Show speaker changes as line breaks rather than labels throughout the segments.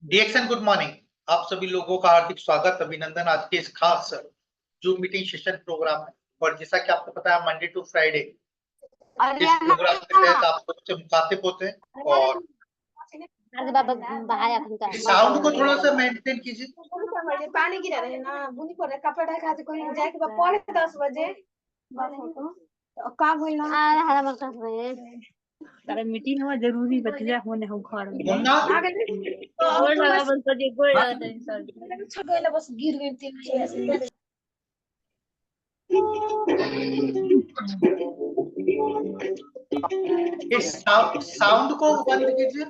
डीएक्सन good morning. आप सभी लोगों का हार्दिक स्वागत अभिनंदन आज के इस खास जूम मीटिंग सेशन प्रोग्राम में। और जैसा कि आपको पता है मंडे टू फ्राइडे इस प्रोग्राम के तहत आप सबसे मुखातिब होते हैं और इस साउंड को थोड़ा सा मेंटेन कीजिए।
पानी गिरा रहे ना बुनी पर कपड़ा खाते कोई जाके पढ़े 10 बजे का बोलना हरा मत बजे
तारा मीटिंग में जरूरी बतिया होने हो घर में
मुन्ना
गोड़ लगा बस तो जे गोड़ लगा तनी सर
छगैला बस गिर गई थी
इस साउंड को बंद कीजिए।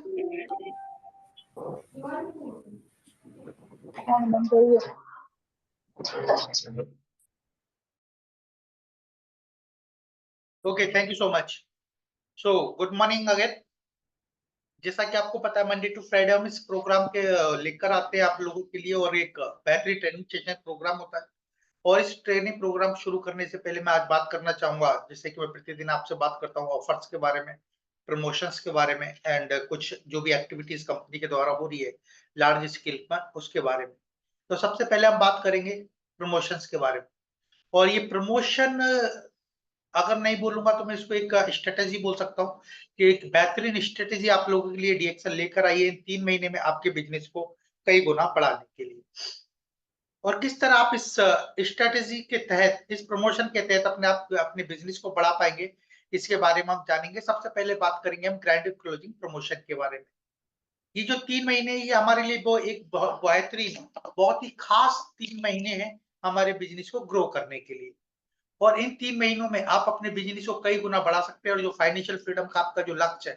Okay, thank you so much. So good morning again. जैसा कि आपको पता है मंडे टू फ्राइडे हम इस प्रोग्राम के लेकर आते हैं आप लोगों के लिए और एक बेहतरीन ट्रेनिंग सेशन प्रोग्राम होता है। और इस ट्रेनिंग प्रोग्राम शुरू करने से पहले मैं आज बात करना चाहूंगा, जैसे कि मैं प्रतिदिन आपसे बात करता हूँ ऑफर्स के बारे में, प्रमोशंस के बारे में एंड कुछ जो भी एक्टिविटीज कंपनी के द्वारा हो रही है लार्ज स्केल पर उसके बारे में। तो सबसे पहले हम बात करेंगे प्रमोशंस के बारे में। और ये प्रमोशन अगर नहीं बोलूंगा तो मैं इसको एक स्ट्रेटेजी बोल सकता हूँ कि एक बेहतरीन स्ट्रेटेजी आप लोगों के लिए डीएक्सन लेकर आई है इन 3 महीने में आपके बिजनेस को कई गुना बढ़ाने के लिए। और किस तरह आप इस स्ट्रेटेजी के तहत, इस प्रमोशन के तहत अपने बिजनेस को बढ़ा पाएंगे, इसके बारे में हम जानेंगे। सबसे पहले बात करेंगे हम ग्रैंड क्लोजिंग प्रमोशन के बारे में। ये जो 3 महीने ये हमारे लिए वो एक बेहतरीन बहुत ही खास 3 महीने हैं हमारे बिजनेस को ग्रो करने के लिए। और इन 3 महीनों में आप अपने बिजनेस को कई गुना बढ़ा सकते हैं और जो फाइनेंशियल फ्रीडम का आपका जो लक्ष्य है,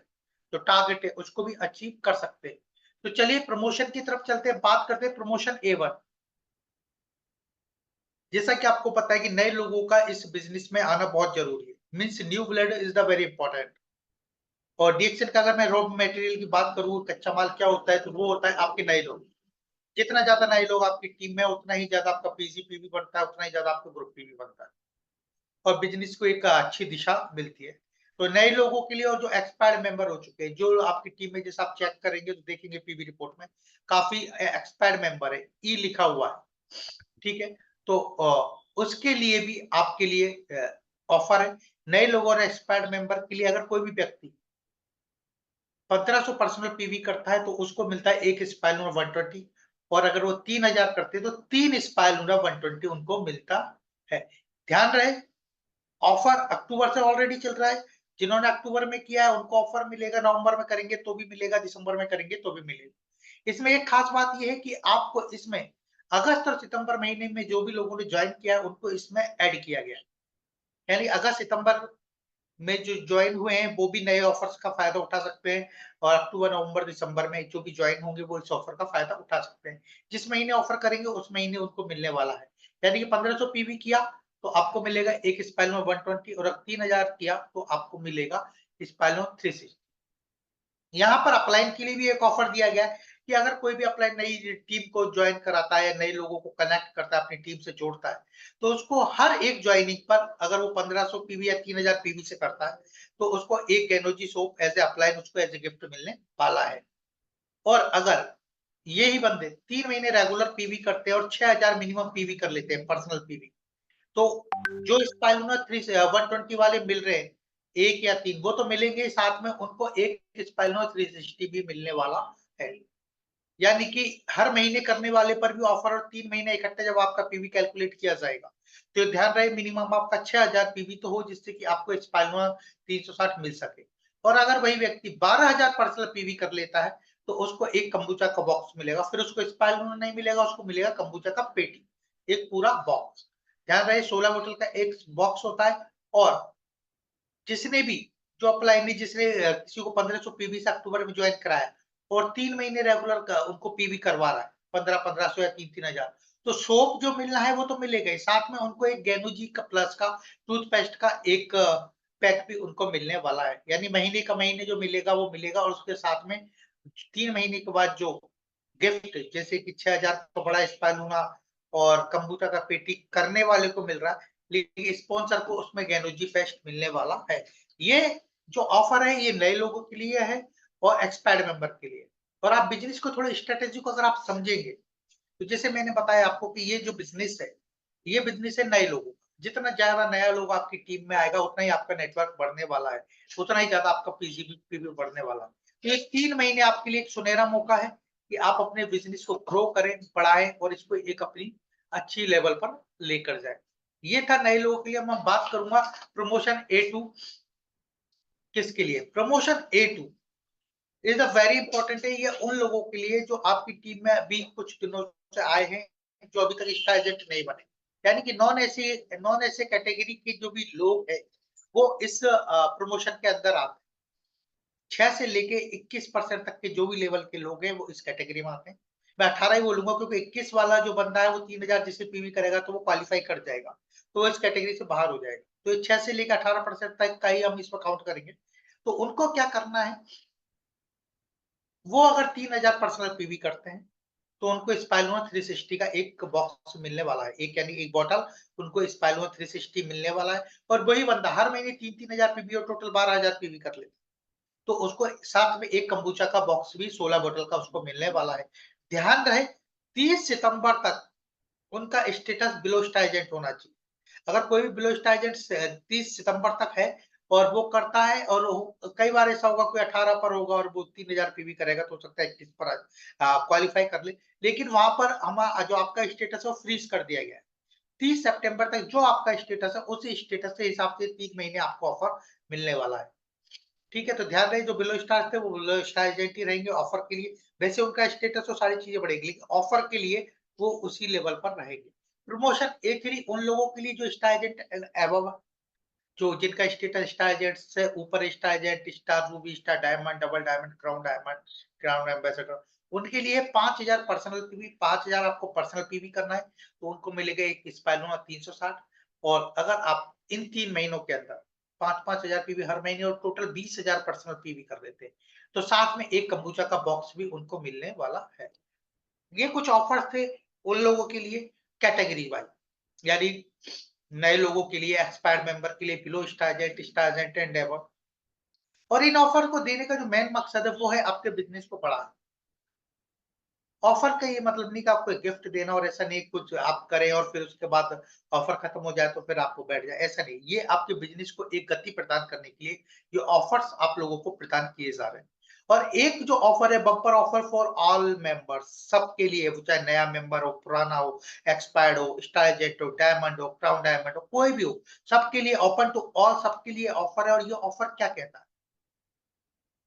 जो टारगेट है, उसको भी अचीव कर सकते हैं। तो चलिए प्रमोशन की तरफ चलते हैं, बात करते हैं प्रमोशन A1। जैसा कि आपको पता है कि नए लोगों का इस बिजनेस में आना बहुत जरूरी है, means new blood is the very important. और डीएक्सन का अगर मैं रॉ मटेरियल की बात करूं, कच्चा माल क्या होता है, तो वो होता है आपके नए लोग। जितना ज्यादा नए लोग आपकी टीम में उतना ही ज्यादा आपका पीजीपी भी बढ़ता है, उतना ही ज्यादा आपका ग्रुप पी भी बनता है और बिजनेस को एक अच्छी दिशा मिलती है। तो नए लोगों के लिए और जो एक्सपायर्ड मेंबर हो चुके हैं, जो आपकी टीम में, जैसे आप चेक करेंगे तो देखेंगे पीवी रिपोर्ट में काफी एक्सपायर्ड मेंबर है, ई लिखा हुआ है, ठीक है। तो उसके लिए भी आपके लिए ऑफर है। नए लोगों और एक्सपायर्ड मेंबर के लिए अगर कोई भी व्यक्ति 1500 पर्सनल पीवी करता है तो उसको मिलता है एक स्पाइलूना 120। और अगर वो 3000 करते हैं तो 3 स्पाइलूना 120 उनको मिलता है। ध्यान रहे ऑफर अक्टूबर से ऑलरेडी चल रहा है। जिन्होंने अक्टूबर में किया है उनको ऑफर मिलेगा, नवंबर में करेंगे तो भी मिलेगा, दिसंबर में करेंगे तो भी मिलेगा। इसमें एक खास बात यह है कि आपको इसमें अगस्त और सितंबर महीने में जो भी लोगों ने ज्वाइन किया है उनको इसमें ऐड किया गया है। यानी अगस्त सितंबर में जो ज्वाइन हुए हैं वो भी नए ऑफर्स का फायदा उठा सकते हैं और अक्टूबर नवंबर दिसंबर में जो भी ज्वाइन होंगे वो इस ऑफर का फायदा उठा सकते हैं। जिस महीने ऑफर करेंगे उस महीने उनको मिलने वाला है। यानी कि 1500 पीवी किया तो आपको मिलेगा एक स्पाइलनो 120 और अगर 3000 किया तो आपको मिलेगा स्पाइलनो 360। यहाँ पर अपलाइन के लिए भी एक ऑफर दिया गया है कि अगर कोई भी अपलाइन नई टीम को ज्वाइन कराता है, नए लोगों को कनेक्ट करता है, अपनी टीम से जोड़ता है, तो उसको हर एक ज्वाइनिंग पर अगर वो 1500 पीवी या 3000 पीवी से करता है तो उसको एक गैनोजी सोप एज ए अपलाइन उसको एज ए गिफ्ट मिलने वाला है। और अगर यही बंदे 3 महीने रेगुलर पीवी करते हैं और 6000 मिनिमम पीवी कर लेते हैं पर्सनल पीवी, तो जो स्पाइलूना 120 वाले मिल रहे हैं एक या 3 वो तो मिलेंगे, साथ में उनको एक स्पाइलूना 360 भी मिलने वाला है। यानी कि हर महीने करने वाले पर भी ऑफर और 3 महीने इकट्ठे जब आपका पीवी कैलकुलेट किया जाएगा तो ध्यान रहे मिनिमम आपका 6000 पीवी तो हो जिससे कि आपको स्पाइलूना 360 मिल सके। और अगर वही व्यक्ति 12000 पर्सनल पीवी कर लेता है तो उसको एक कंबूचा का बॉक्स मिलेगा, फिर उसको स्पाइलूना नहीं मिलेगा, उसको मिलेगा कंबूचा का पेटी, एक पूरा बॉक्स। ध्यान रहे 16 बोतल का एक बॉक्स होता है। और जिसने भी जो अप्लाई नहीं, जिसने किसी को 1500 पीवी से अक्टूबर में ज्वाइन कराया और 3 महीने रेगुलर का उनको पीवी करवा रहा है 1500 या 3000, तो सोप जो मिलना है वो तो मिलेगा ही, साथ में उनको एक गैनोजी का प्लस का टूथपेस्ट का एक पैक भी उनको मिलने वाला है। यानी महीने का महीने जो मिलेगा वो मिलेगा और उसके साथ में 3 महीने के बाद जो गिफ्ट जैसे कि 6000 का बड़ा स्पाइलूना और कंबूचा का पेटी करने वाले को मिल रहा है, लेकिन स्पॉन्सर को उसमें गैनोजी फेस्ट मिलने वाला है। ये जो ऑफर है ये नए लोगों के लिए है और एक्सपायर्ड मेंबर के लिए। और आप बिजनेस को थोड़े स्ट्रेटेजी को अगर आप समझेंगे, तो जैसे मैंने बताया आपको कि ये जो बिजनेस है, ये बिजनेस है नए लोगों का। जितना ज्यादा नया लोग आपकी टीम में आएगा, उतना ही आपका नेटवर्क बढ़ने वाला है, उतना ही ज्यादा आपका पीजीपी बढ़ने वाला है। तो ये 3 महीने आपके लिए एक सुनहरा मौका है कि आप अपने बिजनेस को ग्रो करें, बढ़ाएं और इसको एक अपनी अच्छी लेवल पर लेकर जाए। ये था नए लोगों के लिए। मैं बात करूंगा प्रमोशन A2 किसके लिए। Promotion A2 is a very important है। ये उन लोगों के लिए जो आपकी टीम में अभी कुछ दिनों से आए हैं, जो अभी तक एक्स्ट्रा एजेंट नहीं बने, यानी कि नॉन एसी कैटेगरी के जो भी लोग हैं, वो इस प्रमोशन के अंदर आते हैं। 6 से लेके 21% तक के जो भी लेवल के लोग हैं, वो इस कैटेगरी में आते हैं। मैं 18 ही बोलूंगा, क्योंकि 21 वाला जो बंदा है वो 3000 जिससे पीवी करेगा तो वो क्वालिफाई कर जाएगा, तो इस कैटेगरी से बाहर हो जाएगा। तो 6 से लेकर 18% तक का ही हम इसमें काउंट करेंगे। तो उनको क्या करना है, वो अगर 3000 पर्सनल पीवी करते हैं, तो उनको स्पाइलुना 360 का एक बॉक्स मिलने वाला है, एक यानी एक बॉटल उनको स्पाइलुना 360 मिलने वाला है। और वही बंदा हर महीने 3000 पीवी और टोटल 12000 पीवी कर लेता है, तो उसको साथ में एक कंबूचा का बॉक्स भी 16 बोतल का उसको मिलने वाला है। ध्यान रहे 30 सितंबर तक उनका स्टेटस बिलो स्टार एजेंट होना चाहिए। अगर कोई भी बिलो स्टार एजेंट 30 सितंबर तक है और वो करता है, और कई बार ऐसा होगा कोई 18 पर होगा और वो 3000 पीवी करेगा, तो हो सकता है 21 पर क्वालिफाई कर ले। लेकिन वहां पर हम जो आपका स्टेटस है वो फ्रीज कर दिया गया है। 30 सितंबर तक जो आपका स्टेटस है, उसी स्टेटस के हिसाब से 3 महीने आपको ऑफर मिलने वाला है। ठीक है, तो ध्यान रहे जो बिलो स्टार थे वो बिलो स्टार एजेंट ही रहेंगे ऑफर के लिए। वैसे उनका स्टेटस और सारी चीजें बढ़ेगी, लेकिन ऑफर के लिए वो उसी लेवल पर रहेंगे। प्रमोशन A3 उन लोगों के लिए जो स्टार एजेंट एबव, जो जिनका स्टेटस स्टार एजेंट से ऊपर, star agent, star Ruby, star diamond, double diamond, crown ambassador, उनके लिए 5000 पर्सनल पीवी, 5000 आपको पर्सनल पीवी करना है, तो उनको मिलेगा एक स्पाइलुना 360। और अगर आप इन 3 महीनों के अंदर 5-5000 पीवी हर महीने और टोटल 20000 पर्सनल पीवी कर देते हैं, तो साथ में एक कंबूचा का बॉक्स भी उनको मिलने वाला है। ये कुछ ऑफर्स थे उन लोगों के लिए कैटेगरी वाइज, यानी नए लोगों के लिए, एक्सपायर्ड मेंबर के लिए, below star agent and above. और इन ऑफर को देने का जो मेन मकसद है वो है आपके बिजनेस को बढ़ाना। ऑफर का ये मतलब नहीं कि आपको गिफ्ट देना, और ऐसा नहीं कुछ आप करें और फिर उसके बाद ऑफर खत्म हो जाए तो फिर आपको बैठ जाए, ऐसा नहीं। ये आपके बिजनेस को एक गति प्रदान करने के लिए ये ऑफर्स आप लोगों को प्रदान किए जा रहे हैं। और एक जो ऑफर है, bumper offer for all members, सबके लिए, वो चाहे नया मेंबर हो, पुराना हो, एक्सपायर्ड हो, स्टार एजेंट हो, डायमंड हो, क्राउन डायमंड हो, कोई भी हो, सबके लिए ओपन टू ऑल, सबके लिए ऑफर है। और ये ऑफर क्या कहता है,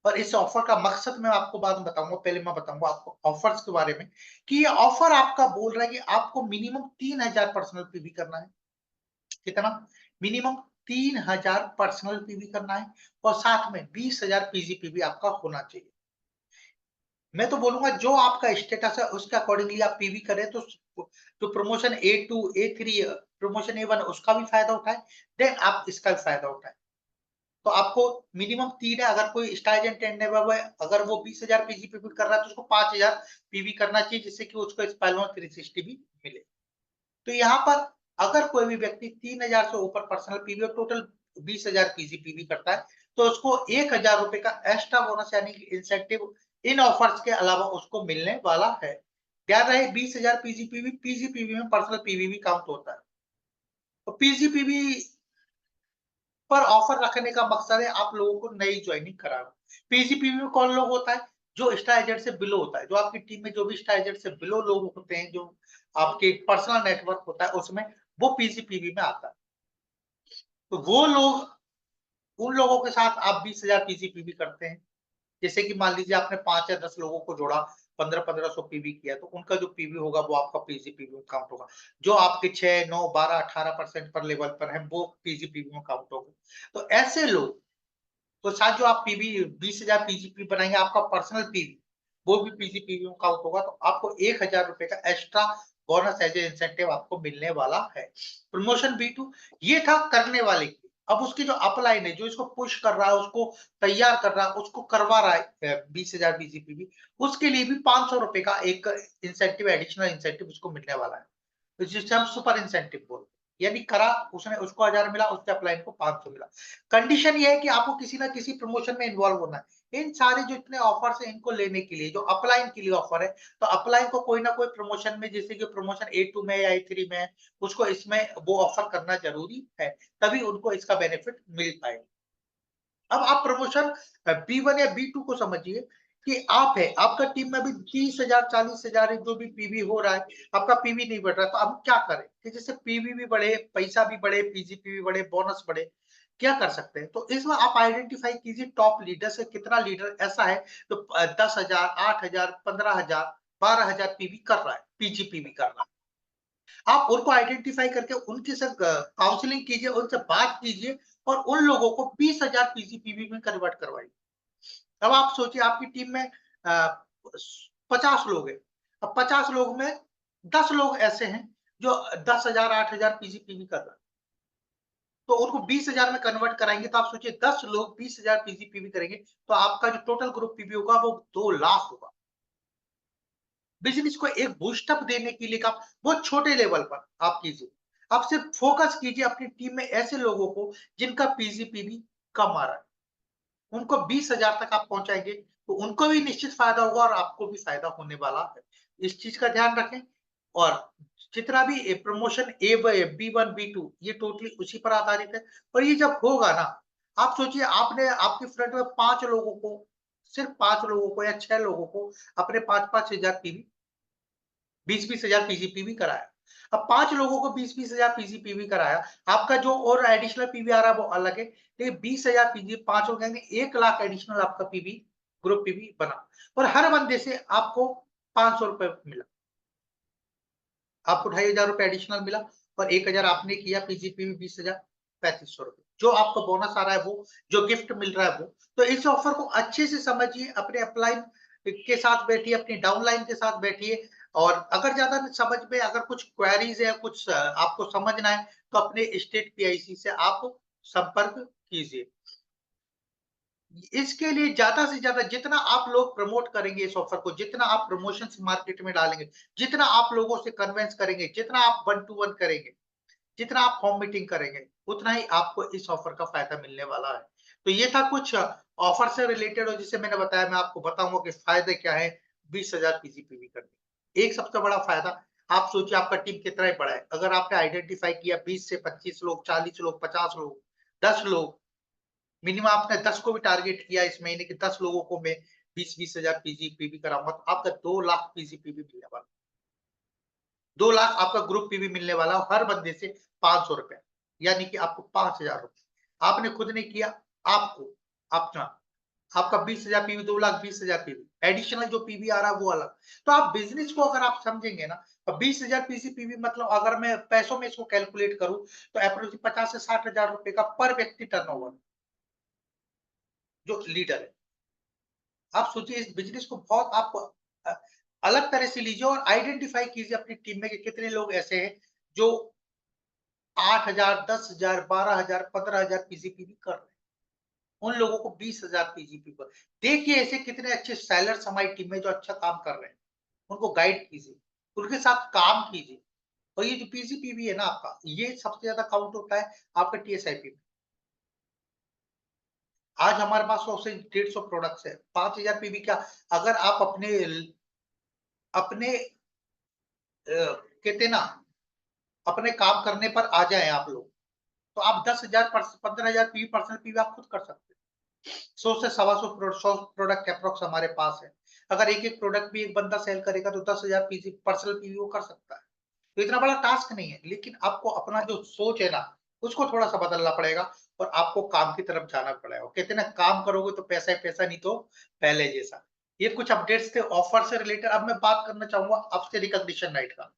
और इस ऑफर का मकसद मैं आपको बाद में बताऊंगा, पहले मैं बताऊंगा आपको ऑफर्स के बारे में, कि ये ऑफर आपका बोल रहा है कि आपको मिनिमम 3000 पर्सनल पीवी करना है। कितना? मिनिमम 3000 पर्सनल पीवी करना है, और साथ में 20000 पीजीपीवी आपका होना चाहिए। मैं तो बोलूंगा जो आपका स्टेटस है उसके अकॉर्डिंगली आप पीवी करें, तो जो promotion A2 A3 promotion A1 उसका भी फायदा उठाए, देन आप इसका भी फायदा उठाए। तो आपको मिनिमम 3 है। अगर कोई स्टार एजेंट है, अगर वो 20000 पीजीपीवी कर रहा है, तो उसको 5000 पीवी करना चाहिए, जिससे कि उसको स्पाइलुना 360 भी मिले। तो यहाँ पर अगर कोई भी व्यक्ति 3000 से ऊपर पर्सनल पीवी और टोटल 20000 पीजीपीवी करता है, तो उसको 1000 रुपए का एक्स्ट्रा बोनस यानी कि इंसेंटिव इन ऑफर्स के अलावा उसको मिलने वाला है। ध्यान रहे 20000 पीजीपीवी में पर्सनल पीवी भी काउंट होता है। तो पीजीपीवी पर ऑफर रखने का मकसद है आप लोगों को नई ज्वाइनिंग कराना। पीजीपीवी में कौन लोग होता है? जो स्टार एजेंट से बिलो होता है, जो आपकी टीम में जो भी स्टार एजेंट से बिलो लोग होते हैं, जो आपके पर्सनल नेटवर्क होता है उसमें, वो पीजीपीवी में आता है। तो वो लोग, उन लोगों के साथ आप 20000 पीजीपीवी करते हैं। जैसे कि मान लीजिए आपने 5 या 10 लोगों को जोड़ा, 1500 पीवी किया, तो उनका जो पीवी होगा वो आपका पीजीपीवी में काउंट होगा। जो आपके 6, 9, 12, 18% पर लेवल पर है, वो पीजीपीवी में काउंट होगा। तो ऐसे लोग, तो साथ जो आप पीवी 20000 पीजीपी बनाएंगे, आपका पर्सनल पीवी वो भी पीजीपीवी में काउंट होगा, तो आपको 1000 रुपए का extra bonus as a incentive आपको मिलने वाला है। प्रमोशन B2 ये था करने वाले की। अब उसकी जो अपलाइन है, जो इसको पुश कर रहा है, उसको तैयार कर रहा है, उसको करवा रहा है 20000 पीजीपीवी, उसके लिए भी 500 रुपए का एक इंसेंटिव, एडिशनल इंसेंटिव उसको मिलने वाला है, जिसे हम सुपर इंसेंटिव बोलते हैं। यानी करा उसने, उसको 1000 मिला, उसके अपलाइन को 500 मिला। कंडीशन ये है कि आपको किसी ना किसी प्रमोशन में इन्वॉल्व होना है। इन सारे जो इतने ऑफर्स हैं इनको लेने के लिए, जो अपलाइन के लिए ऑफर है, तो अपलाइन को कोई ना कोई प्रमोशन में, जैसे कि प्रमोशन A2 में या A3 में है, उसको इसमें वो ऑफर करना जरूरी है, तभी उनको इसका बेनिफिट मिल पाएगा। अब आप प्रमोशन B1 या B2 को समझिए कि आप है, आपका टीम में भी 30,000 40,000 जो भी पीवी हो रहा है, आपका पीवी नहीं बढ़ रहा, तो अब क्या करें कि जैसे पीवी भी बढ़े, पैसा भी बढ़े, पीजीपी भी बढ़े, बोनस बढ़े, क्या कर सकते हैं? तो इसमें आप आइडेंटिफाई कीजिए टॉप लीडर से कितना लीडर ऐसा है तो 10,000 8,000 15,000 12,000 पीवी कर रहा है, पीजीपीवी कर रहा है। आप उनको आइडेंटिफाई करके उनके साथ काउंसलिंग कीजिए, उनसे बात कीजिए और उन लोगों को 20,000 पीजीपीवी में कन्वर्ट करवाइए। अब आप सोचिए आपकी टीम में 50 लोग हैं। अब 50 लोग में 10 लोग ऐसे हैं जो 10,000 8,000 पीजीपीवी कर रहे हैं। तो उनको 20,000 में कन्वर्ट कराएंगे, तो आप सोचिए 10 लोग 20,000 पीजीपीवी करेंगे, तो आपका जो टोटल ग्रुप पीवी होगा वो 2 लाख होगा। बिजनेस को एक बूस्टअप देने के लिए आप बहुत छोटे लेवल पर आप कीजिए। आप सिर्फ फोकस कीजिए अपनी टीम में ऐसे लोगों को जिनका पीजीपीवी कम आ रहा है। उनको 20,000 तक आप पहुंचाएंगे तो उनको भी निश्चित फायदा होगा और आपको भी फायदा होने वाला है। इस चीज का ध्यान रखें। और जितना भी प्रमोशन B1 B2 ये टोटली उसी पर आधारित है। और ये जब होगा ना, आप सोचिए आपने आपके फ्रंट में 5 लोगों को, सिर्फ 5 लोगों को या 6 लोगों को अपने 5-5 हजार पीवी 20-20 हजार पीजीपीवी कराया। अब 5 लोगों को 20-20 हजार पीजीपीवी कराया, आपका जो और एडिशनल पीवी आ रहा है वो अलग है, लेकिन 20,000 पीजी 5 हो गए, 1 लाख एडिशनल आपका पीवी ग्रुप पीवी बना और हर बंदे से आपको 500 रुपए मिला। आपको 2,500 रुपए एडिशनल मिला और 1,000 आपने किया पीजीपीवी 20,000 3,500 रुपए। जो आपका बोनस आ रहा है वो, जो गिफ्ट मिल रहा है वो। तो इस ऑफर को अच्छे से समझिए, अपने अपलाइन के साथ बैठिए, अपनी डाउनलाइन के साथ बैठिए और अगर ज्यादा समझ में अगर कुछ क्वेरीज है, कुछ आपको समझना है तो अपने स्टेट पीआईसी से आप संपर्क कीजिए। इसके लिए ज्यादा से ज्यादा जितना आप लोग प्रमोट करेंगे इस ऑफर को, जितना आप प्रमोशन मार्केट में डालेंगे, जितना आप लोगों से कन्विंस करेंगे, जितना आप 1 to 1 करेंगे, जितना आप होम मीटिंग करेंगे, उतना ही आपको इस ऑफर का फायदा मिलने वाला है। तो ये था कुछ ऑफर से रिलेटेड और जिसे मैंने बताया, मैं आपको बताऊंगा कि फायदे क्या है 20,000 पीजीपीवी करने। एक सबसे बड़ा फायदा, आप सोचिए आपका टीम कितना ही बड़ा है, अगर आपने आइडेंटिफाई किया 20 से 25 लोग, 40 लोग, 50 लोग, 10 लोग, मिनिमम आपने 10 को भी टारगेट किया इस महीने के 10 लोगों को मैं 20-20 हजार पीजीपीवी कराऊंगा, तो आपका 2 लाख पीजीपीवी मिलने वाला। 2 लाख आपका ग्रुप पीवी मिलने वाला, हर बंदे से 500 रुपए, यानी कि आपको 5,000 रुपए आपने खुद ने किया, आपको अपना आपका 20,000 पीवी, 2 लाख 20,000 पीवी, एडिशनल जो पीवी आ रहा है वो अलग। तो आप बिजनेस को अगर आप समझेंगे ना, 20,000 पीवी मतलब अगर मैं पैसों में इसको कैलकुलेट करूं तो अप्रोक्स 50 से 60,000 रुपए का पर व्यक्ति टर्नओवर जो लीडर है। आप सोचिए इस बिजनेस को बहुत आप अलग तरह से लीजिए और आइडेंटिफाई कीजिए अपनी टीम में कि कितने लोग ऐसे हैं जो 8,000 10,000 12,000 15,000 पीजीपीवी कर रहे हैं। उन लोगों को 20,000 पीजीपी पर देखिए, ऐसे कितने अच्छे सेलर्स हमारी टीम में जो अच्छा काम कर रहे हैं, उनको गाइड कीजिए, उनके साथ काम कीजिए। और ये जो पीजीपीवी है ना आपका, ये सबसे ज्यादा काउंट होता है आपका टीएसआईपी में। आज हमारे पास 100 से 150 प्रोडक्ट्स है, 5,000 पीवी का अगर आप अपने अपने कहते ना अपने काम करने पर आ जाए आप लोग, तो आप 10,000 15,000 पीवी पर्सनल पीवी आप खुद कर सकते हैं। 100 से 100 प्रोडक्ट अप्रोक्स हमारे पास है। अगर एक एक प्रोडक्ट भी एक बंदा सेल करेगा तो 10,000 पीवी पर्सनल पीवी वो कर सकता है। तो इतना बड़ा टास्क नहीं है, लेकिन आपको अपना जो सोच है ना उसको थोड़ा सा बदलना पड़ेगा और आपको काम की तरफ जाना पड़ेगा। कहते हैं ना काम करोगे तो पैसा ही पैसा, नहीं तो पहले जैसा। ये कुछ अपडेट्स थे ऑफर से रिलेटेड। अब मैं बात करना चाहूंगा आपसे रिकॉग्निशन नाइट का।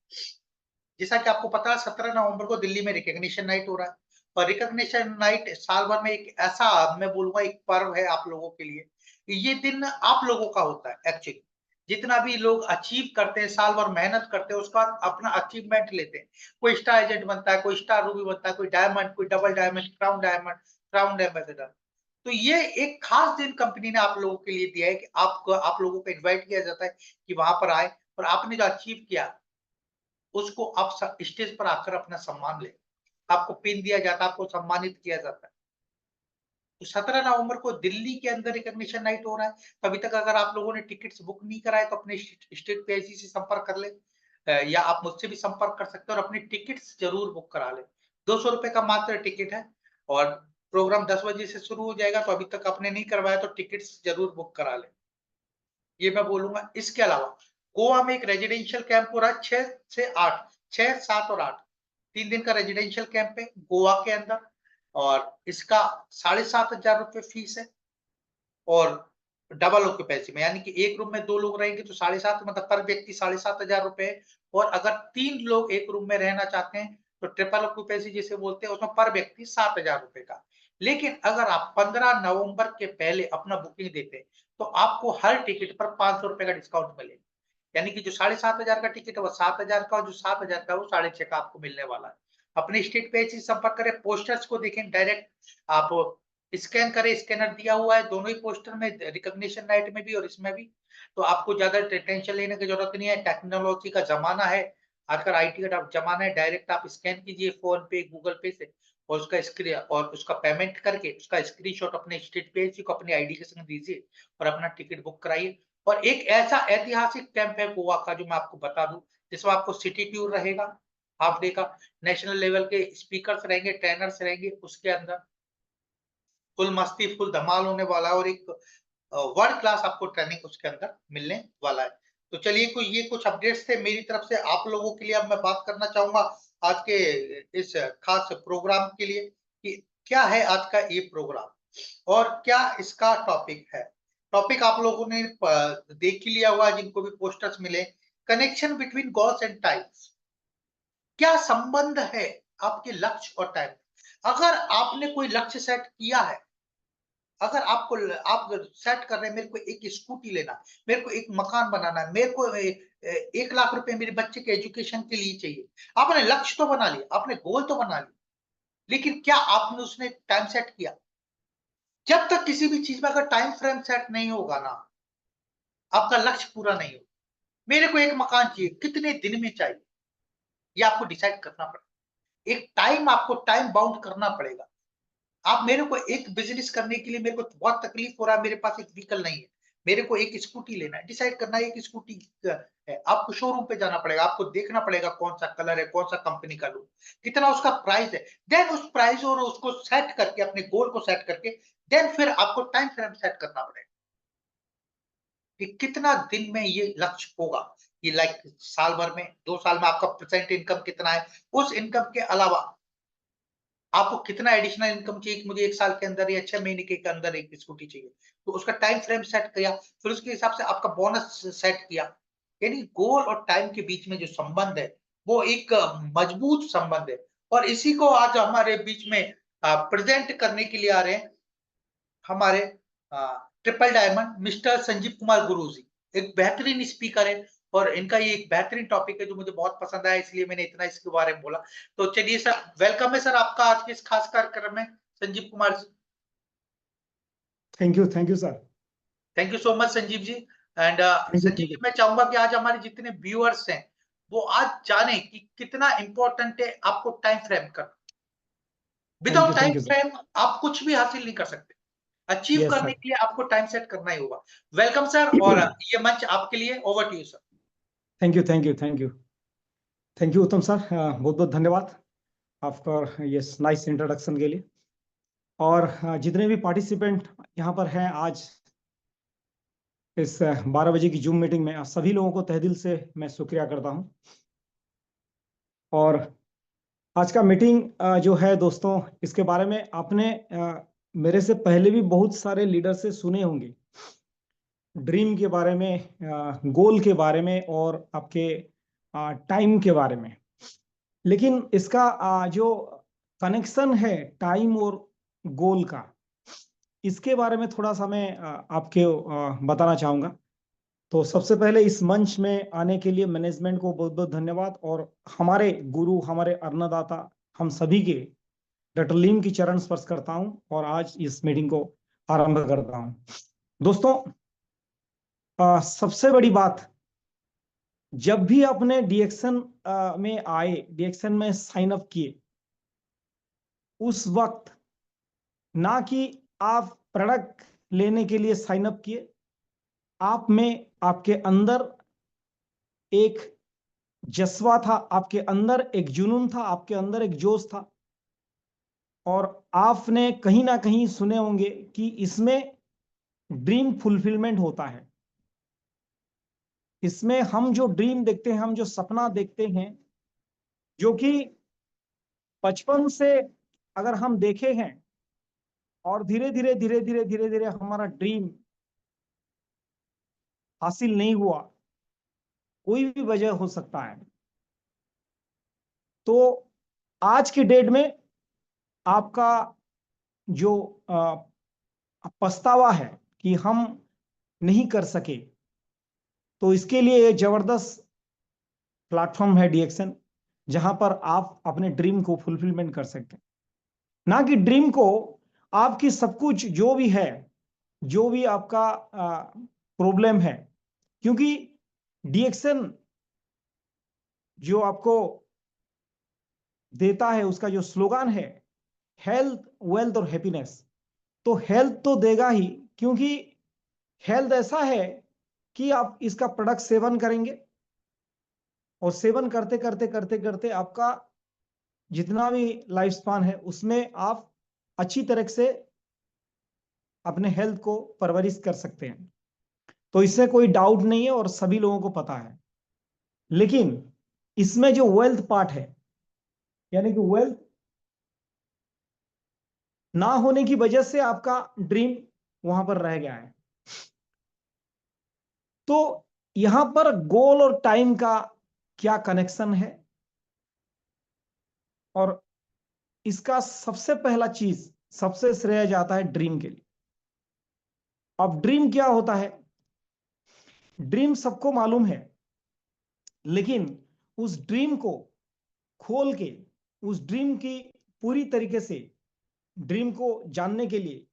जैसा कि आपको पता है 17 नवंबर को दिल्ली में रिकॉग्निशन नाइट हो रहा है और रिकॉग्निशन नाइट साल भर में एक ऐसा, मैं बोलूंगा एक पर्व है आप लोगों के लिए। ये दिन आप लोगों का होता है एक्चुअली। जितना भी लोग अचीव करते हैं, साल भर मेहनत करते हैं, उसका अपना अचीवमेंट लेते हैं। कोई स्टार एजेंट बनता है, कोई स्टार रूबी बनता है, कोई डायमंड, कोई डबल डायमंड, क्राउन एम्बेसडर। तो ये एक खास दिन कंपनी ने आप लोगों के लिए दिया है कि आप लोगों को इन्वाइट किया जाता है कि वहां पर आए और आपने जो अचीव किया उसको आप स्टेज पर आकर अपना सम्मान लें। आपको पिन दिया जाता है, आपको सम्मानित किया जाता है। तो 17 नवंबर को दिल्ली के अंदर रिकॉग्निशन नाइट हो रहा है। तो अभी तक अगर आप लोगों ने टिकट्स बुक नहीं कराए तो अपने स्टेट पीआईसी से संपर्क कर ले, या आप मुझसे भी संपर्क कर सकते हो और अपनी टिकट्स जरूर बुक करा ले। 200 रुपए का मात्र टिकट है और प्रोग्राम 10 बजे से शुरू हो जाएगा। तो अभी तक आपने नहीं करवाया तो टिकट्स जरूर बुक करा ले, ये मैं बोलूंगा। इसके अलावा गोवा में एक रेजिडेंशियल कैंप हो रहा है 6 से 8, 6, 7 और 8, 3 दिन का रेजिडेंशियल कैंप है गोवा के अंदर और इसका 7,500 रुपए फीस है और डबल ऑक्यूपेंसी में, यानी कि एक रूम में 2 लोग रहेंगे तो 7,500, मतलब पर व्यक्ति 7,500 रुपए है। और अगर 3 लोग एक रूम में रहना चाहते हैं तो ट्रिपल ऑक्यूपेंसी जिसे बोलते हैं, उसमें पर व्यक्ति 7,000 रुपए का। लेकिन अगर आप 15 नवंबर के पहले अपना बुकिंग देते हैं तो आपको हर टिकट पर 500 रुपए का डिस्काउंट मिलेगा, यानी कि जो 7,500 का टिकट है वो 7,000 का, और जो 7,000 का वो 6,500 का आपको मिलने वाला है। अपने स्टेट पे ऐसे संपर्क करें, पोस्टर्स को देखें डायरेक्ट, आप स्कैन करें, स्कैनर दिया हुआ है दोनों ही पोस्टर में, रिकॉग्निशन नाइट में भी और इसमें भी। तो आपको ज्यादा टेंशन लेने की जरूरत नहीं है, टेक्नोलॉजी का जमाना है, आजकल आईटी का जमाना है। डायरेक्ट आप स्कैन कीजिए फोन पे, गूगल पे से, और उसका स्क्रीन और उसका पेमेंट करके उसका स्क्रीनशॉट अपने स्टेट पेज को अपनी आईडी के संग दीजिए और अपना टिकट बुक कराइए। और एक ऐसा ऐतिहासिक कैंप है गोवा का जो मैं आपको बता दूं, जिसमें आपको सिटी टूर रहेगा हाफ डे का, नेशनल लेवल के स्पीकर्स रहेंगे, ट्रेनर्स रहेंगे उसके अंदर, फुल मस्ती, फुल धमाल होने वाला है और एक वर्ल्ड क्लास आपको ट्रेनिंग उसके अंदर मिलने वाला है। तो चलिए, ये कुछ अपडेट्स थे मेरी तरफ से आप लोगों के लिए। अब मैं बात करना चाहूंगा आज के इस खास प्रोग्राम के लिए कि क्या है आज का ये प्रोग्राम और क्या इसका टॉपिक है। टॉपिक आप लोगों ने देख ही लिया हुआ, जिनको भी पोस्टर्स मिले, connection between gods and times. क्या संबंध है आपके लक्ष्य और टाइम। अगर आपने कोई लक्ष्य सेट किया है, अगर आप सेट कर रहे हैं मेरे को एक स्कूटी लेना, मेरे को एक मकान बनाना है, मेरे को 1,00,000 रुपए मेरे बच्चे के एजुकेशन के लिए चाहिए, आपने लक्ष्य तो बना लिया, आपने गोल तो बना लिया, लेकिन क्या आपने उसने टाइम सेट किया। जब तक किसी भी चीज में अगर टाइम फ्रेम सेट नहीं होगा ना, आपका लक्ष्य पूरा नहीं होगा। मेरे को एक मकान चाहिए, कितने दिन में चाहिए, ये आपको डिसाइड करना पड़ेगा। एक टाइम, आपको टाइम बाउंड करना पड़ेगा। आप मेरे को एक बिजनेस करने के लिए मेरे को बहुत तकलीफ हो रहा है, मेरे पास एक व्हीकल नहीं है, मेरे को एक स्कूटी लेना है, डिसाइड करना है एक स्कूटी है। आपको शोरूम पे जाना पड़ेगा, आपको देखना पड़ेगा कौन सा कलर है, कौन सा कंपनी का लूं, कितना उसका प्राइस है। देन उस प्राइस और उसको सेट करके, अपने गोल को सेट करके, देन फिर आपको टाइम फ्रेम सेट करना पड़ेगा कि कितना दिन में ये लक्ष्य होगा। ये लाइक साल भर में, 2 साल में आपका परसेंट इनकम कितना है, उस इनकम के अलावा आपको कितना एडिशनल इनकम चाहिए कि मुझे 1 साल के अंदर या 6 महीने के अंदर एक स्कूटी चाहिए। तो उसका टाइम फ्रेम सेट किया, फिर उसके हिसाब से आपका बोनस सेट किया। यानी गोल और टाइम के बीच में जो संबंध है वो एक मजबूत संबंध है। और इसी को आज हमारे बीच में प्रेजेंट करने के लिए आ रहे हैं हमारे triple diamond mister Sanjeev Kumar गुरु जी। एक बेहतरीन स्पीकर है और इनका ये एक बेहतरीन टॉपिक है जो मुझे बहुत पसंद आया, इसलिए मैंने इतना इसके बारे में बोला। तो चलिए सर, वेलकम है सर आपका आज के इस खास कार्यक्रम में, Sanjeev Kumar ji.
Thank you sir.
Thank you so much Sanjeev ji. And Sanjeev ji, मैं चाहूंगा कि आज हमारे जितने व्यूअर्स हैं वो आज जाने कि कितना इंपॉर्टेंट है आपको टाइम फ्रेम करना। विदाउट टाइम फ्रेम आप कुछ भी हासिल नहीं कर सकते। अचीव करने के लिए आपको टाइम सेट करना ही होगा। वेलकम सर, और ये मंच आपके लिए, over to you sir.
Thank you Uttam sir, बहुत बहुत धन्यवाद आपका ये नाइस इंट्रोडक्शन के लिए। और जितने भी पार्टिसिपेंट यहाँ पर हैं आज इस 12 बजे की जूम मीटिंग में, आप सभी लोगों को तहे दिल से मैं शुक्रिया करता हूँ। और आज का मीटिंग जो है दोस्तों, इसके बारे में आपने मेरे से पहले भी बहुत सारे लीडर से सुने होंगे, ड्रीम के बारे में, गोल के बारे में और आपके टाइम के बारे में। लेकिन इसका जो कनेक्शन है टाइम और गोल का, इसके बारे में थोड़ा सा मैं आपके बताना चाहूँगा। तो सबसे पहले इस मंच में आने के लिए मैनेजमेंट को बहुत बहुत धन्यवाद, और हमारे गुरु, हमारे अन्नदाता, हम सभी के डॉक्टर लीम की चरण स्पर्श करता हूँ और आज इस मीटिंग को आरंभ करता हूँ। दोस्तों, सबसे बड़ी बात, जब भी आपने डीएक्शन में आए, डीएक्शन में साइन अप किए, उस वक्त ना कि आप प्रोडक्ट लेने के लिए साइन अप किए, आप में आपके अंदर एक जज्बा था, आपके अंदर एक जुनून था, आपके अंदर एक जोश था, और आपने कहीं ना कहीं सुने होंगे कि इसमें ड्रीम फुलफिलमेंट होता है। इसमें हम जो ड्रीम देखते हैं, हम जो सपना देखते हैं, जो कि बचपन से अगर हम देखे हैं और धीरे धीरे धीरे धीरे धीरे धीरे हमारा ड्रीम हासिल नहीं हुआ, कोई भी वजह हो सकता है, तो आज की डेट में आपका जो पछतावा है कि हम नहीं कर सके, तो इसके लिए एक जबरदस्त प्लेटफॉर्म है डीएक्सन, जहां पर आप अपने ड्रीम को फुलफिलमेंट कर सकते हैं। ना कि ड्रीम को आपकी सब कुछ जो भी है, जो भी आपका प्रॉब्लम है, क्योंकि डीएक्सन जो आपको देता है उसका जो स्लोगन है हेल्थ, वेल्थ और हैप्पीनेस, तो हेल्थ तो देगा ही, क्योंकि हेल्थ ऐसा है कि आप इसका प्रोडक्ट सेवन करेंगे और सेवन करते करते करते करते आपका जितना भी लाइफ स्पान है उसमें आप अच्छी तरह से अपने हेल्थ को परवरिश कर सकते हैं। तो इससे कोई डाउट नहीं है और सभी लोगों को पता है। लेकिन इसमें जो वेल्थ पार्ट है, यानी कि वेल्थ ना होने की वजह से आपका ड्रीम वहां पर रह गया है, तो यहां पर गोल और टाइम का क्या कनेक्शन है, और इसका सबसे पहला चीज, सबसे श्रेय जाता है ड्रीम के लिए। अब ड्रीम क्या होता है? ड्रीम सबको मालूम है, लेकिन उस ड्रीम को खोल के, उस ड्रीम की पूरी तरीके से ड्रीम को जानने के लिए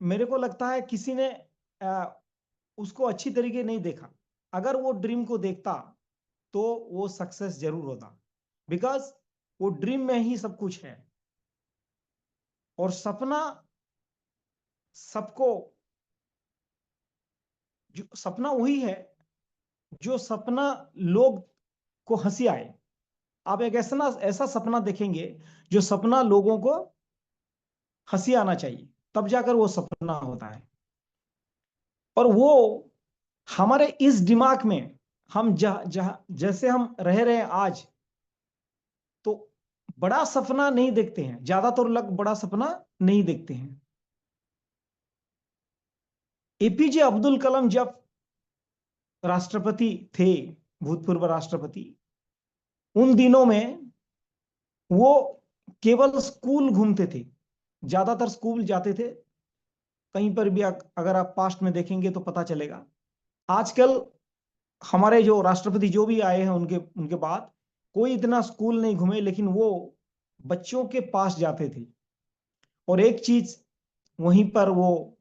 मेरे को लगता है किसी ने उसको अच्छी तरीके नहीं देखा। अगर वो ड्रीम को देखता तो वो सक्सेस जरूर होता, बिकॉज वो ड्रीम में ही सब कुछ है। और सपना सबको, जो सपना वही है जो सपना लोग को हंसी आए। आप एक ऐसा सपना देखेंगे जो सपना लोगों को हंसी आना चाहिए, तब जाकर वो सपना होता है। और वो हमारे इस दिमाग में हम जैसे हम रह रहे हैं आज, तो बड़ा सपना नहीं देखते हैं, ज्यादातर लोग बड़ा सपना नहीं देखते हैं। एपीजे अब्दुल कलाम जब राष्ट्रपति थे, भूतपूर्व राष्ट्रपति, उन दिनों में वो केवल स्कूल घूमते थे, ज्यादातर स्कूल जाते थे। कहीं पर भी अगर आप पास्ट में देखेंगे तो पता चलेगा। आजकल हमारे जो राष्ट्रपति जो भी आए हैं उनके उनके बाद कोई इतना स्कूल नहीं घूमे, लेकिन वो बच्चों के पास जाते थे और एक चीज वहीं पर वो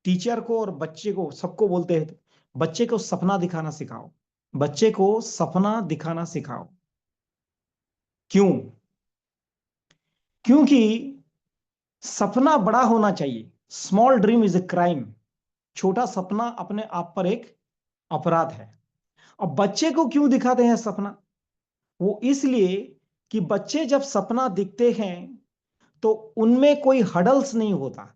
टीचर को और बच्चे को सबको बोलते हैं, बच्चे को सपना दिखाना सिखाओ, बच्चे को सपना दिखाना सिखाओ। क्यों? क्योंकि सपना बड़ा होना चाहिए। Small dream is a crime. छोटा सपना अपने आप पर एक अपराध है। अब बच्चे को क्यों दिखाते हैं सपना? वो इसलिए कि बच्चे जब सपना दिखते हैं तो उनमें कोई हडल्स नहीं होता,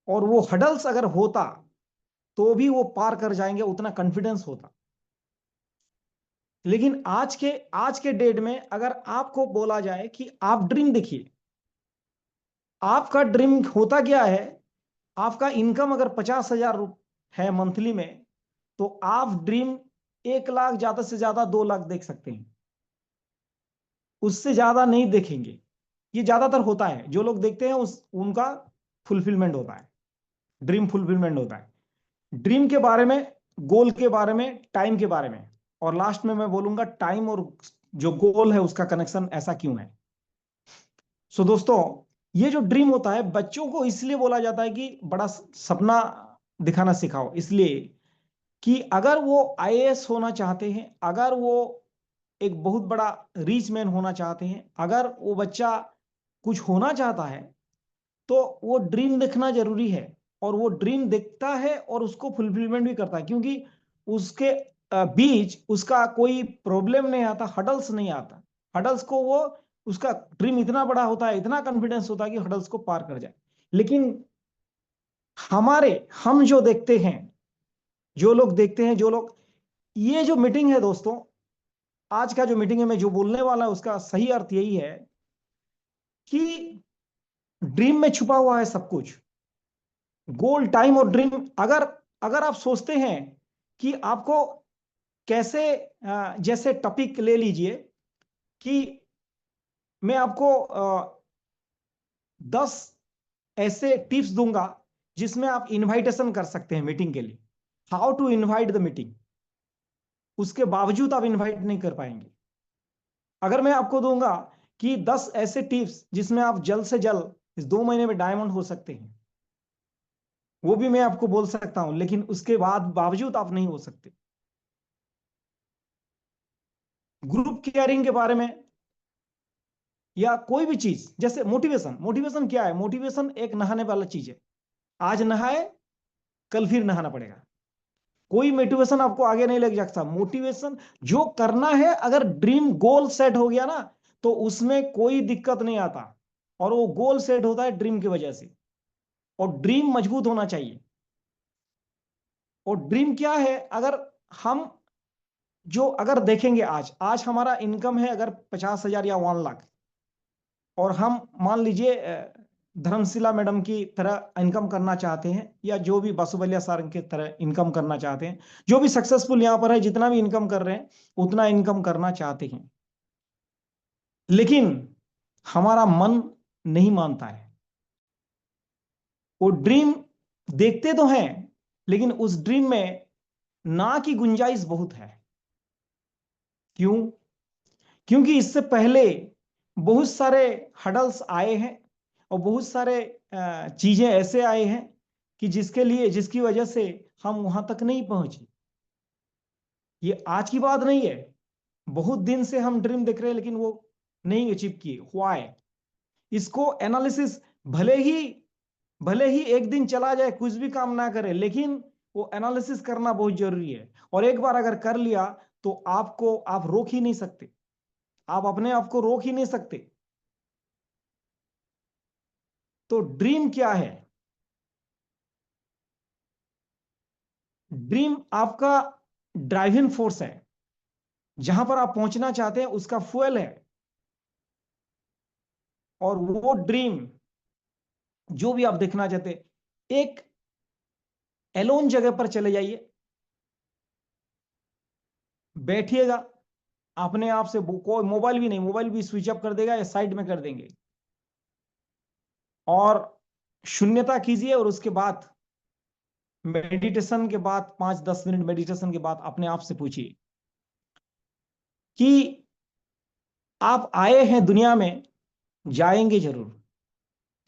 और वो हडल्स अगर होता तो भी वो पार कर जाएंगे, उतना कॉन्फिडेंस होता। लेकिन आज के डेट में अगर आपको बोला जाए कि आप ड्रीम देखिए, आपका ड्रीम होता क्या है? आपका इनकम अगर 50,000 है मंथली में, तो आप ड्रीम 1 लाख, ज्यादा से ज्यादा 2 लाख देख सकते हैं, उससे ज्यादा नहीं देखेंगे। ये ज्यादातर होता है, जो लोग देखते हैं उनका फुलफिलमेंट होता है, ड्रीम फुलफिलमेंट होता है। ड्रीम के बारे में, गोल के बारे में, टाइम के बारे में, और लास्ट में मैं बोलूंगा टाइम और जो गोल है उसका कनेक्शन ऐसा क्यों है। सो दोस्तों, ये जो ड्रीम होता है, बच्चों को इसलिए बोला जाता है कि बड़ा सपना दिखाना सिखाओ, इसलिए कि अगर वो आईएएस होना चाहते हैं, अगर वो एक बहुत बड़ा रिच मैन होना चाहते हैं, अगर वो बच्चा कुछ होना चाहता है तो वो ड्रीम देखना जरूरी है, और वो ड्रीम देखता है और उसको फुलफिलमेंट भी करता है, क्योंकि उसके बीच उसका कोई प्रॉब्लम नहीं आता, हडल्स नहीं आता। हडल्स को वो, उसका ड्रीम इतना बड़ा होता है, इतना कॉन्फिडेंस होता है कि हडल्स को पार कर जाए। लेकिन हम जो देखते हैं, जो लोग ये जो मीटिंग है दोस्तों, आज का जो मीटिंग है, मैं जो बोलने वाला है उसका सही अर्थ यही है कि ड्रीम में छुपा हुआ है सब कुछ। गोल, टाइम और ड्रीम, अगर अगर आप सोचते हैं कि आपको कैसे, जैसे टॉपिक ले लीजिए कि मैं आपको 10 ऐसे टिप्स दूंगा जिसमें आप इनवाइटेशन कर सकते हैं मीटिंग के लिए, how to invite the meeting. उसके बावजूद आप इनवाइट नहीं कर पाएंगे। अगर मैं आपको दूंगा कि 10 ऐसे टिप्स जिसमें आप जल्द से जल्द इस 2 महीने में डायमंड हो सकते हैं, वो भी मैं आपको बोल सकता हूं, लेकिन उसके बावजूद आप नहीं हो सकते। ग्रुप केयरिंग के बारे में, या कोई भी चीज, जैसे मोटिवेशन क्या है? मोटिवेशन एक नहाने वाला चीज है। आज नहाए, कल फिर नहाना पड़ेगा। कोई मोटिवेशन आपको आगे नहीं ले सकता। मोटिवेशन जो करना है, अगर ड्रीम गोल सेट हो गया ना, तो उसमें कोई दिक्कत नहीं आता, और वो गोल सेट होता है ड्रीम की वजह से। और ड्रीम मजबूत होना चाहिए। और ड्रीम क्या है? अगर देखेंगे, आज हमारा इनकम है अगर 50,000 या 1 लाख, और हम मान लीजिए धर्मशिला मैडम की तरह इनकम करना चाहते हैं, या जो भी बासुबलिया सर की तरह इनकम करना चाहते हैं, जो भी सक्सेसफुल यहां पर है, जितना भी इनकम कर रहे हैं उतना इनकम करना चाहते हैं, लेकिन हमारा मन नहीं मानता है। वो ड्रीम देखते तो हैं, लेकिन उस ड्रीम में ना की गुंजाइश बहुत है। क्यों? क्योंकि इससे पहले बहुत सारे हडल्स आए हैं, और बहुत सारे चीजें ऐसे आए हैं कि जिसकी वजह से हम वहां तक नहीं पहुंचे। ये आज की बात नहीं है, बहुत दिन से हम ड्रीम देख रहे हैं, लेकिन वो नहीं अचीव किए। हुआ है इसको एनालिसिस, भले ही एक दिन चला जाए, कुछ भी काम ना करे, लेकिन वो एनालिसिस करना बहुत जरूरी है। और एक बार अगर कर लिया तो आप रोक ही नहीं सकते, आप अपने आप को रोक ही नहीं सकते। तो ड्रीम क्या है? ड्रीम आपका ड्राइविंग फोर्स है, जहां पर आप पहुंचना चाहते हैं उसका फ्यूल है। और वो ड्रीम जो भी आप देखना चाहते हैं, एक एलोन जगह पर चले जाइए, बैठिएगा अपने आप से, कोई मोबाइल भी नहीं, मोबाइल भी स्विच ऑफ कर देगा या साइड में कर देंगे, और शून्यता कीजिए। और उसके बाद मेडिटेशन के बाद 5-10 मिनट मेडिटेशन के बाद अपने आप से पूछिए कि आप आए हैं दुनिया में, जाएंगे जरूर।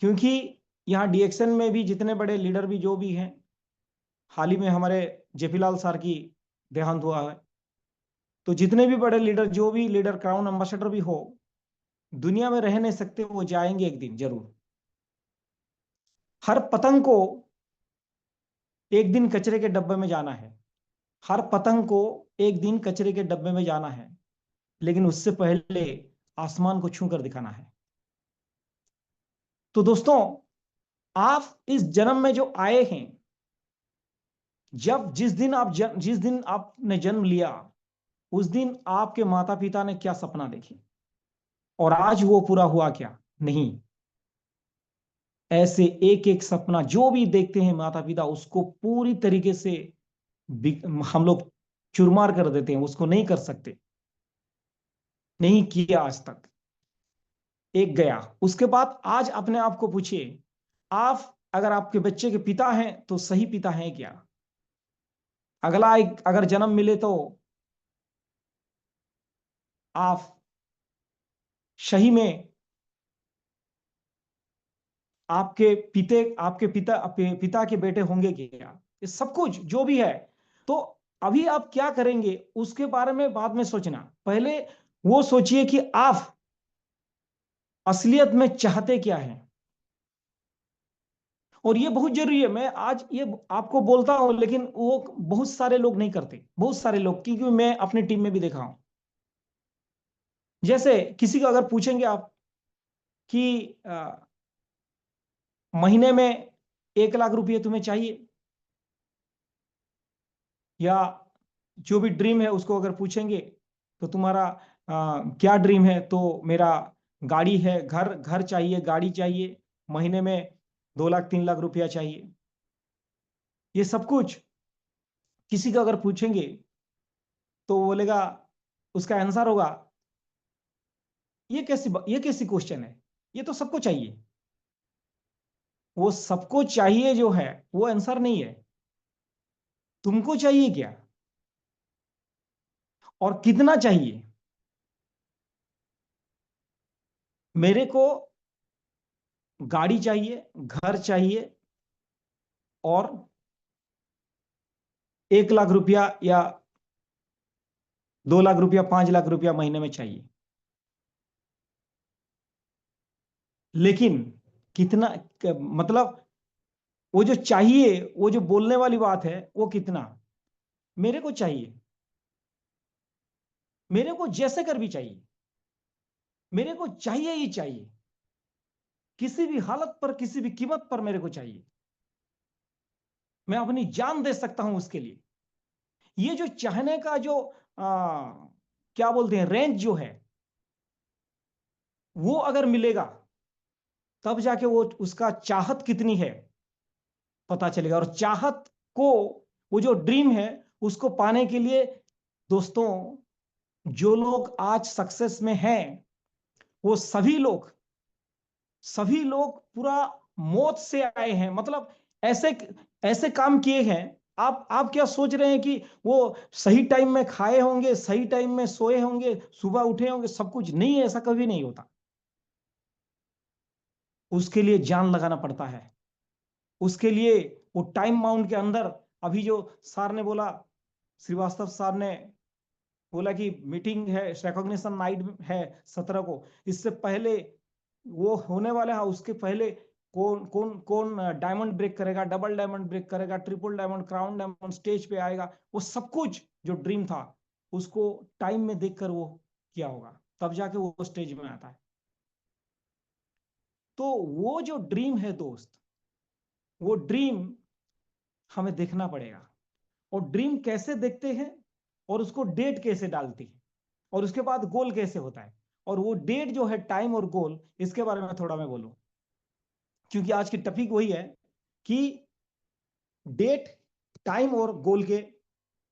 क्योंकि यहाँ डीएक्शन में भी जितने बड़े लीडर भी जो भी हैं, हाल ही में हमारे जेपीलाल सर की देहांत हुआ है, तो जितने भी बड़े लीडर, जो भी लीडर क्राउन एम्बेसडर भी हो, दुनिया में रह नहीं सकते, वो जाएंगे एक दिन जरूर। हर पतंग को एक दिन कचरे के डब्बे में जाना है, हर पतंग को एक दिन कचरे के डब्बे में जाना है, लेकिन उससे पहले आसमान को छू कर दिखाना है। तो दोस्तों, आप इस जन्म में जो आए हैं, जिस दिन आपने जन्म लिया, उस दिन आपके माता पिता ने क्या सपना देखे, और आज वो पूरा हुआ क्या? नहीं। ऐसे एक एक सपना जो भी देखते हैं माता पिता, उसको पूरी तरीके से हम लोग चुरमार कर देते हैं, उसको नहीं कर सकते, नहीं किया आज तक। एक गया, उसके बाद आज अपने आप को पूछिए, आप अगर आपके बच्चे के पिता हैं तो सही पिता हैं क्या? अगर जन्म मिले तो आप सही में आपके पिता के बेटे होंगे क्या? ये सब कुछ जो भी है, तो अभी आप क्या करेंगे उसके बारे में बाद में सोचना। पहले वो सोचिए कि आप असलियत में चाहते क्या हैं। और ये बहुत जरूरी है। मैं आज ये आपको बोलता हूं, लेकिन वो बहुत सारे लोग नहीं करते, बहुत सारे लोग, क्योंकि मैं अपनी टीम में भी देखा हूं। जैसे किसी को अगर पूछेंगे आप कि महीने में 1 लाख रुपये तुम्हें चाहिए, या जो भी ड्रीम है उसको अगर पूछेंगे तो तुम्हारा क्या ड्रीम है, तो मेरा गाड़ी है, घर घर चाहिए, गाड़ी चाहिए, महीने में 2 लाख 3 लाख रुपया चाहिए। ये सब कुछ किसी का अगर पूछेंगे तो वो बोलेगा, उसका आंसर होगा, ये कैसी क्वेश्चन है, ये तो सबको चाहिए। वो सबको चाहिए जो है वो आंसर नहीं है। तुमको चाहिए क्या और कितना चाहिए। मेरे को गाड़ी चाहिए, घर चाहिए, और 1 लाख रुपया या 2 लाख रुपया 5 लाख रुपया महीने में चाहिए। लेकिन कितना, मतलब वो जो चाहिए, वो जो बोलने वाली बात है, वो कितना मेरे को चाहिए। मेरे को जैसे कर भी चाहिए, मेरे को चाहिए ही चाहिए, किसी भी हालत पर, किसी भी कीमत पर मेरे को चाहिए। मैं अपनी जान दे सकता हूं उसके लिए। ये जो चाहने का जो क्या बोलते हैं, रेंज जो है, वो अगर मिलेगा तब जाके वो उसका चाहत कितनी है पता चलेगा। और चाहत को, वो जो ड्रीम है उसको पाने के लिए दोस्तों, जो लोग आज सक्सेस में हैं, वो सभी लोग पूरा मौत से आए हैं। मतलब ऐसे ऐसे काम किए हैं। आप क्या सोच रहे हैं कि वो सही टाइम में खाए होंगे, सही टाइम में सोए होंगे, सुबह उठे होंगे, सब कुछ नहीं है, ऐसा कभी नहीं होता। उसके लिए जान लगाना पड़ता है। उसके लिए वो टाइम बाउंड के अंदर, अभी जो सर ने बोला, श्रीवास्तव सर ने बोला कि मीटिंग है, रिकॉग्निशन नाइट है 17 को, इससे पहले वो होने वाला है, उसके पहले कौन कौन कौन डायमंड ब्रेक करेगा, डबल डायमंड ब्रेक करेगा, triple diamond, crown diamond stage पे आएगा, वो सब कुछ जो ड्रीम था उसको टाइम में देखकर वो किया होगा, तब जाके वो स्टेज में आता है। तो वो जो ड्रीम है दोस्त, वो ड्रीम हमें देखना पड़ेगा। और ड्रीम कैसे देखते हैं, और उसको डेट कैसे डालती है, और उसके बाद गोल कैसे होता है। और वो डेट जो है, टाइम और गोल, इसके बारे में थोड़ा मैं बोलूं, क्योंकि आज की टॉपिक वही है कि डेट, टाइम और गोल के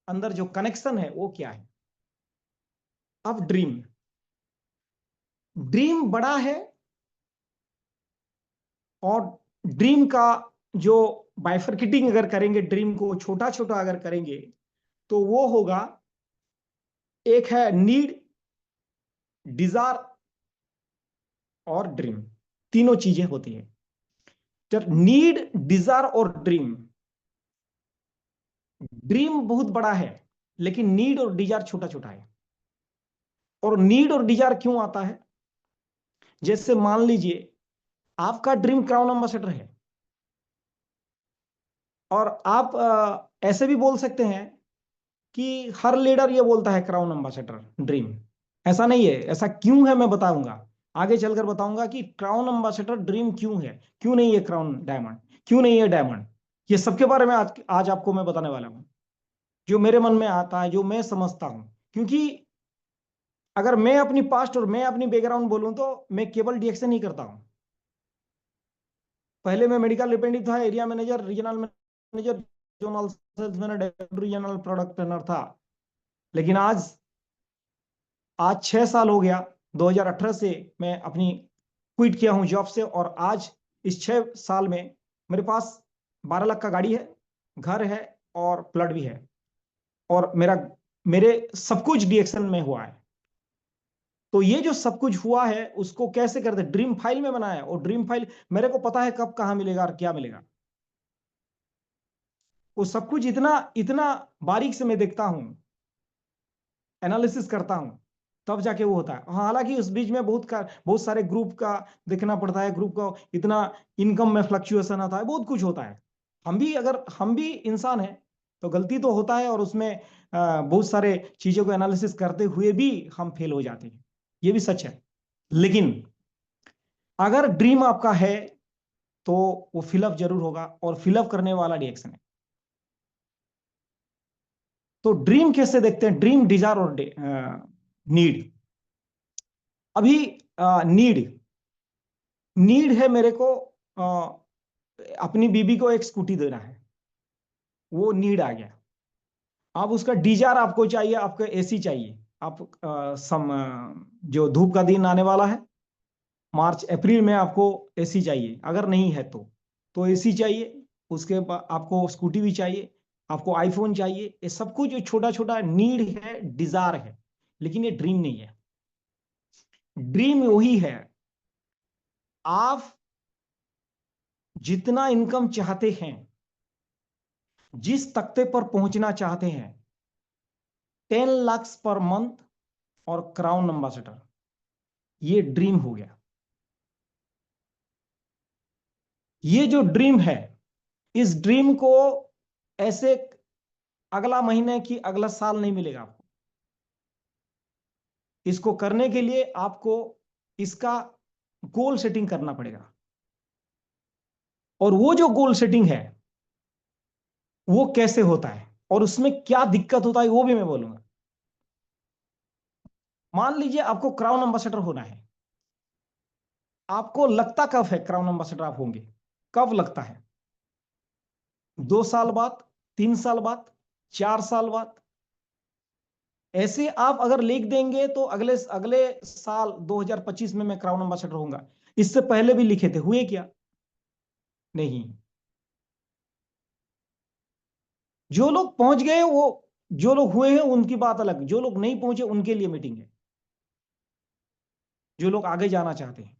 अंदर जो कनेक्शन है वो क्या है। अब ड्रीम ड्रीम बड़ा है, और ड्रीम का जो बाइफरकेटिंग अगर करेंगे, ड्रीम को छोटा छोटा अगर करेंगे, तो वो होगा, एक है नीड, डिजायर और ड्रीम। तीनों चीजें होती है। जब नीड, डिजायर और ड्रीम, ड्रीम बहुत बड़ा है लेकिन नीड और डिजायर छोटा छोटा है। और नीड और डिजायर क्यों आता है, जैसे मान लीजिए आपका ड्रीम क्राउन एम्बेसडर है, और आप ऐसे भी बोल सकते हैं कि हर लीडर ये बोलता है क्राउन एम्बेसडर ड्रीम। ऐसा नहीं है। ऐसा क्यों है मैं बताऊंगा, आगे चलकर बताऊंगा कि क्राउन एम्बेसडर ड्रीम क्यों है, क्यों नहीं है क्राउन डायमंड, क्यों नहीं है डायमंड। ये सबके बारे में आज आपको मैं बताने वाला हूं, जो मेरे मन में आता है, जो मैं समझता हूं। क्योंकि अगर मैं अपनी पास्ट और मैं अपनी बैकग्राउंड बोलूं तो मैं केवल डीएक्शन ही करता हूं। पहले मैं मेडिकल रिप्रेजेंटेटिव था, area manager, regional manager, zonal sales manager, regional product trainer था। लेकिन आज आज 6 साल हो गया, 2018 से मैं अपनी क्विट किया हूं जॉब से। और आज इस 6 साल में मेरे पास 12 लाख का गाड़ी है, घर है, और प्लॉट भी है। और मेरे सब कुछ डीएक्शन में हुआ है। तो ये जो सब कुछ हुआ है उसको कैसे करते, ड्रीम फाइल में बनाया। और ड्रीम फाइल मेरे को पता है कब कहां मिलेगा और क्या मिलेगा। वो सब कुछ इतना इतना बारीक से मैं देखता हूं, एनालिसिस करता हूं, तब जाके वो होता है। हालांकि उस बीच में बहुत सारे ग्रुप का देखना पड़ता है, ग्रुप का इतना इनकम में फ्लक्चुएशन आता है, बहुत कुछ होता है। हम भी इंसान हैं तो गलती तो होता है, और उसमें बहुत सारे चीजों को एनालिसिस करते हुए भी हम फेल हो जाते हैं, ये भी सच है। लेकिन अगर ड्रीम आपका है तो वो फिलअप जरूर होगा, और फिलअप करने वाला रिएक्शन है। तो ड्रीम कैसे देखते हैं? ड्रीम, डिजायर और नीड। अभी नीड है मेरे को अपनी बीबी को एक स्कूटी देना है, वो नीड आ गया। अब उसका डिजायर आपको चाहिए, आपको एसी चाहिए। आप जो धूप का दिन आने वाला है, मार्च अप्रैल में आपको एसी चाहिए, अगर नहीं है तो एसी चाहिए। उसके बाद आपको स्कूटी भी चाहिए, आपको आईफोन चाहिए। ये सब कुछ छोटा छोटा नीड है, डिजायर है, लेकिन ये ड्रीम नहीं है। ड्रीम वही है, आप जितना इनकम चाहते हैं, जिस तख्ते पर पहुंचना चाहते हैं, 10 लाख पर मंथ और क्राउन एम्बेसडर, ये ड्रीम हो गया। ये जो ड्रीम है, इस ड्रीम को ऐसे अगला महीने की अगला साल नहीं मिलेगा आपको। इसको करने के लिए आपको इसका गोल सेटिंग करना पड़ेगा, और वो जो गोल सेटिंग है वो कैसे होता है और उसमें क्या दिक्कत होता है वो भी मैं बोलूंगा। मान लीजिए आपको क्राउन एम्बेसडर होना है, आपको लगता कब है क्राउन एम्बेसडर आप होंगे? कब लगता है? 2 साल बाद, 3 साल बाद, 4 साल बाद? ऐसे आप अगर लिख देंगे तो अगले अगले साल 2025 में मैं क्राउन एम्बेसडर होऊंगा। इससे पहले भी लिखे थे, हुए क्या? नहीं। जो लोग पहुंच गए वो, जो लोग हुए हैं उनकी बात अलग, जो लोग नहीं पहुंचे उनके लिए मीटिंग है, जो लोग आगे जाना चाहते हैं।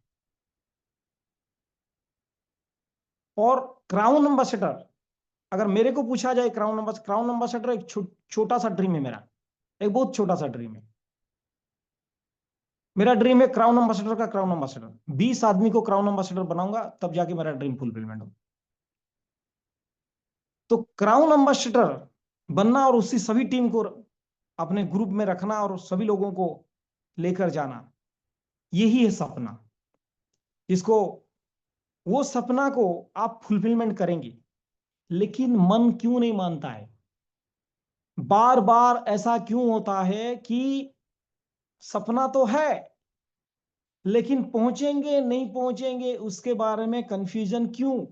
और क्राउन एम्बेसडर, अगर मेरे को पूछा जाए, क्राउन एम्बेसडर एक छोटा सा ड्रीम है मेरा, एक बहुत छोटा सा ड्रीम है। मेरा ड्रीम है क्राउन एम्बेसडर का क्राउन एम्बेसडर, 20 आदमी को क्राउन एम्बेसडर बनाऊंगा, तब जाके मेरा ड्रीम फुलफिलमेंट हो। तो क्राउन एम्बेसडर बनना और उसी सभी टीम को अपने ग्रुप में रखना और सभी लोगों को लेकर जाना, यही है सपना। इसको, वो सपना को आप फुलफिलमेंट करेंगे, लेकिन मन क्यों नहीं मानता है? बार बार ऐसा क्यों होता है कि सपना तो है लेकिन पहुंचेंगे नहीं पहुंचेंगे उसके बारे में कंफ्यूजन क्यों?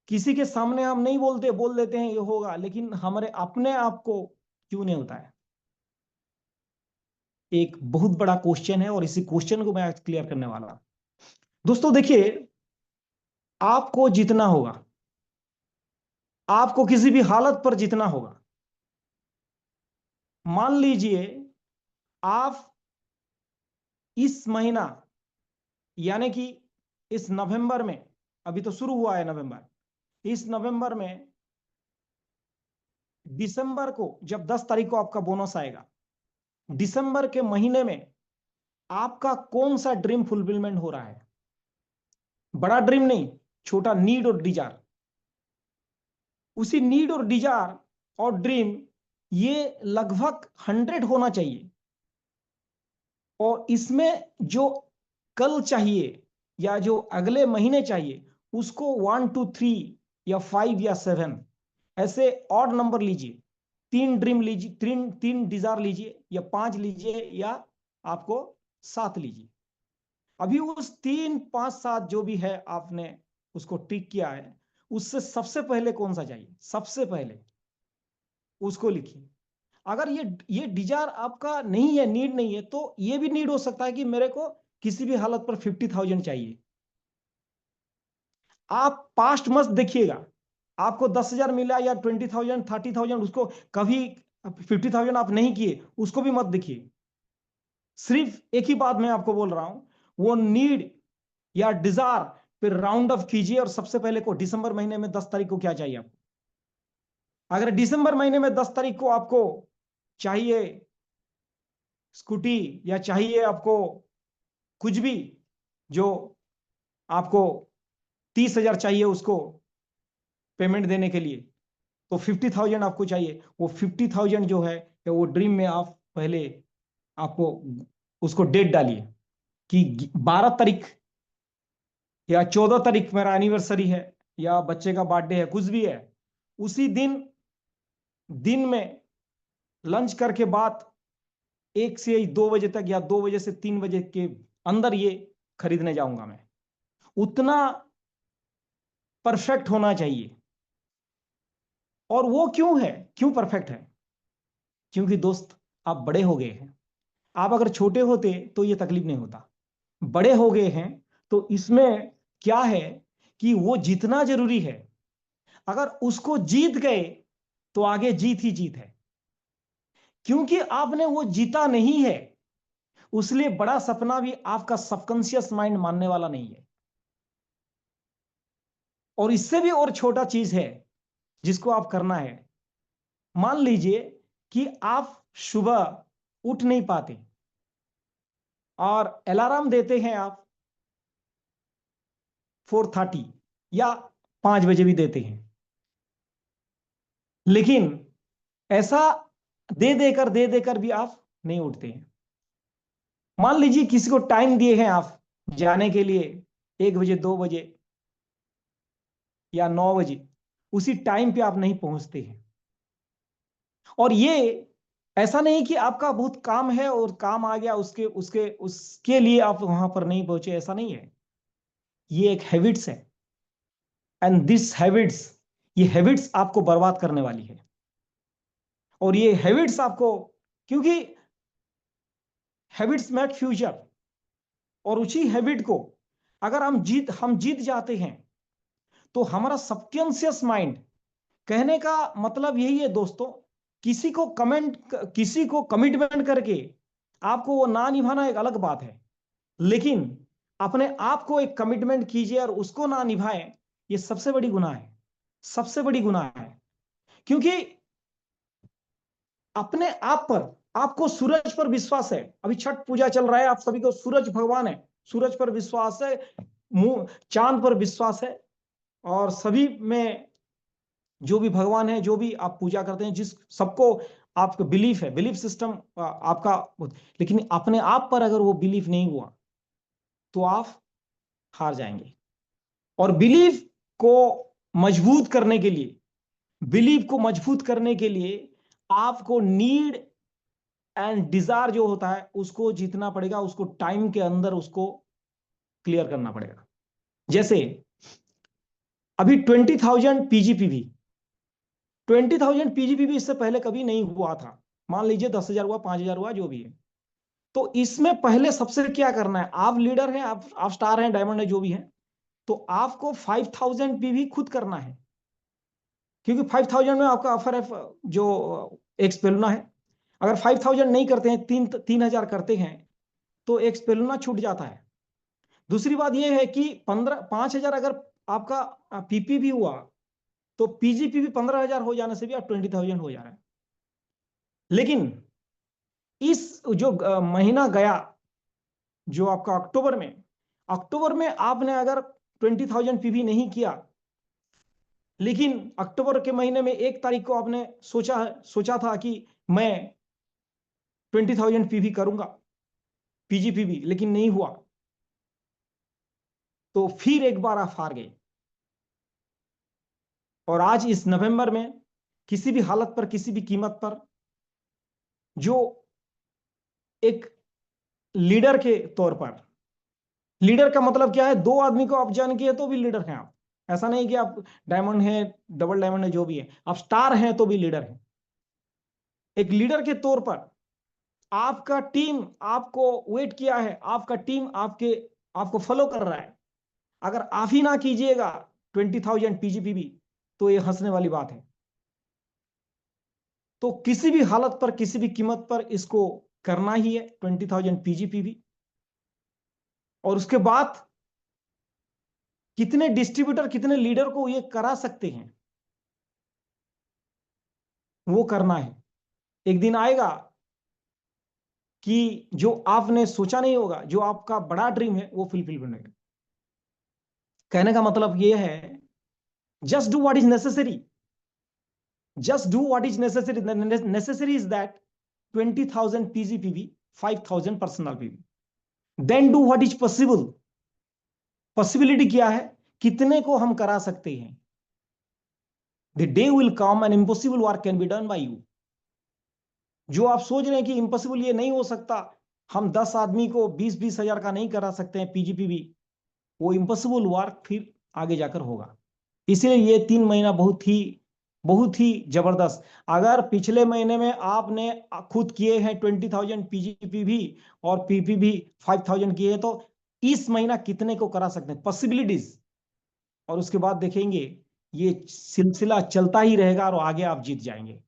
किसी के सामने हम नहीं बोलते, बोल देते हैं ये होगा, लेकिन हमारे अपने आप को क्यों नहीं होता है? एक बहुत बड़ा क्वेश्चन है, और इसी क्वेश्चन को मैं आज क्लियर करने वाला हूं। दोस्तों देखिए, आपको जीतना होगा, आपको किसी भी हालत पर जीतना होगा। मान लीजिए आप इस महीना, यानी कि इस नवंबर में, अभी तो शुरू हुआ है नवंबर, इस नवंबर में, दिसंबर को जब 10 तारीख को आपका बोनस आएगा, दिसंबर के महीने में आपका कौन सा ड्रीम फुलफिलमेंट हो रहा है? बड़ा ड्रीम नहीं, छोटा नीड और डिजायर। उसी नीड और डिजायर और ड्रीम, ये लगभग 100 होना चाहिए, और इसमें जो कल चाहिए या जो अगले महीने चाहिए उसको 1 2 3 या 5 या 7 ऐसे ऑड नंबर लीजिए। 3 ड्रीम लीजिए, 3 डिजायर लीजिए, या 5 लीजिए, या आपको 7 लीजिए। अभी उस 3 5 7 जो भी है आपने उसको टिक किया है, उससे सबसे पहले कौन सा चाहिए, सबसे पहले उसको लिखिए। अगर ये डिजायर आपका नहीं है, नीड नहीं है, तो ये भी नीड हो सकता है कि मेरे को किसी भी हालत पर 50,000 चाहिए। आप पास्ट मत देखिएगा, आपको 10,000 मिला या 20,000 30,000, उसको कभी 50,000 आप नहीं किए, उसको भी मत देखिए। सिर्फ एक ही बात मैं आपको बोल रहा हूं, वो नीड या डिजायर फिर राउंड ऑफ कीजिए, और सबसे पहले को दिसंबर महीने में 10 तारीख को क्या चाहिए आपको? अगर दिसंबर महीने में 10 तारीख को आपको चाहिए स्कूटी या चाहिए आपको कुछ भी, जो आपको 30,000 चाहिए उसको पेमेंट देने के लिए, तो 50,000 आपको चाहिए। वो 50,000 जो है वो ड्रीम में आप पहले आपको उसको डेट डालिए कि 12 तारीख या 14 तारीख मेरा एनिवर्सरी है या बच्चे का बर्थडे है, कुछ भी है, उसी दिन में लंच करके बाद 1 से 2 बजे तक या 2 बजे से 3 बजे के अंदर ये खरीदने जाऊंगा मैं। उतना परफेक्ट होना चाहिए। और वो क्यों परफेक्ट है? क्योंकि दोस्त आप बड़े हो गए हैं। आप अगर छोटे होते तो ये तकलीफ नहीं होता। बड़े हो गए हैं तो इसमें क्या है कि वो जीतना जरूरी है। अगर उसको जीत गए तो आगे जीत ही जीत है। क्योंकि आपने वो जीता नहीं है, उसलिए बड़ा सपना भी आपका सबकॉन्शियस माइंड मानने वाला नहीं है। और इससे भी और छोटा चीज है जिसको आप करना है। मान लीजिए कि आप सुबह उठ नहीं पाते और अलार्म देते हैं आप 4:30 या 5 बजे भी देते हैं, लेकिन ऐसा दे देकर भी आप नहीं उठते हैं। मान लीजिए किसी को टाइम दिए हैं आप जाने के लिए 1 बजे, 2 बजे या 9 बजे, उसी टाइम पे आप नहीं पहुंचते हैं। और ये ऐसा नहीं कि आपका बहुत काम है और काम आ गया उसके लिए आप वहां पर नहीं पहुंचे, ऐसा नहीं है। ये एक हैबिट्स है। एंड दिस हैबिट्स, ये हैबिट्स आपको बर्बाद करने वाली है। और ये हैबिट्स आपको, क्योंकि हैबिट्स मेक फ्यूचर, और उसी हैबिट को अगर हम जीत जाते हैं तो हमारा सबकॉन्शियस माइंड, कहने का मतलब यही है दोस्तों, किसी को कमिटमेंट करके आपको वो ना निभाना एक अलग बात है, लेकिन अपने आप को एक कमिटमेंट कीजिए और उसको ना निभाएं, ये सबसे बड़ी गुनाह है। सबसे बड़ी गुनाह है। क्योंकि अपने आप पर, आपको सूरज पर विश्वास है। अभी छठ पूजा चल रहा है, आप सभी को सूरज भगवान है, सूरज पर विश्वास है, चांद पर विश्वास है, और सभी में जो भी भगवान है, जो भी आप पूजा करते हैं, जिस सबको आपका बिलीफ है, बिलीफ सिस्टम आपका, लेकिन अपने आप पर अगर वो बिलीफ नहीं हुआ तो आप हार जाएंगे। और बिलीफ को मजबूत करने के लिए आपको नीड एंड डिजायर जो होता है उसको जीतना पड़ेगा, उसको टाइम के अंदर उसको क्लियर करना पड़ेगा। जैसे अभी 20,000 पीजीपीवी, 20,000 पीजीपीवी इससे पहले कभी नहीं हुआ था। मान लीजिए 10,000 हुआ, 5,000 हुआ, जो भी है। तो इसमें पहले सबसे क्या करना है, आप लीडर हैं, आप स्टार हैं, डायमंड है, जो भी है, तो आपको 5,000 पीवी खुद करना है। क्योंकि 5,000 में आपका ऑफर है जो एक स्पेलुना है। अगर 5,000 नहीं करते हैं, 3,000 करते हैं, तो एक स्पेलुना छूट जाता है। दूसरी बात यह है कि 5,000 अगर आपका पीपी भी हुआ तो पीजीपी भी 15,000 हो जाने से भी आप 20,000 हो जा रहा है। लेकिन इस जो महीना गया, जो आपका अक्टूबर में आपने अगर 20,000 पीवी नहीं किया, लेकिन अक्टूबर के महीने में 1 तारीख को आपने सोचा था कि मैं 20,000 पीवी करूंगा, पीजीपीवी, लेकिन नहीं हुआ, तो फिर एक बार आप हार गए। और आज इस नवंबर में किसी भी हालत पर, किसी भी कीमत पर, जो एक लीडर के तौर पर, लीडर का मतलब क्या है, 2 आदमी को आप जान किए तो भी लीडर हैं आप। ऐसा नहीं कि आप डायमंड है, डबल डायमंड है, जो भी है, आप स्टार हैं तो भी लीडर हैं। एक लीडर के तौर पर आपका टीम आपको वेट किया है, आपका टीम आपको फॉलो कर रहा है। अगर आप ही ना कीजिएगा 20,000 पीजीपीवी, तो ये हंसने वाली बात है। तो किसी भी हालत पर, किसी भी कीमत पर इसको करना ही है, 20,000 पीजीपीवी। और उसके बाद कितने डिस्ट्रीब्यूटर, कितने लीडर को ये करा सकते हैं, वो करना है। एक दिन आएगा कि जो आपने सोचा नहीं होगा, जो आपका बड़ा ड्रीम है वो फुलफिल बनेगा। कहने का मतलब ये है, just do what is necessary, just do what is necessary. Necessary is that 20,000 PGPV, 5,000 personal PV। Then do what is possible. Possibility क्या है, कितने को हम करा सकते हैं। The day will come and impossible work can be done by you. जो आप सोच रहे हैं कि इम्पॉसिबल ये नहीं हो सकता, हम 10 आदमी को 20-20 हजार का नहीं करा सकते हैं PGPV, वो इम्पॉसिबल वर्क फिर आगे जाकर होगा। इसलिए ये 3 महीना बहुत ही जबरदस्त। अगर पिछले महीने में आपने खुद किए हैं 20,000 PGPV और PPV 5,000 किए हैं, तो इस महीना कितने को करा सकते हैं, पॉसिबिलिटीज। और उसके बाद देखेंगे ये सिलसिला चलता ही रहेगा और आगे आप जीत जाएंगे।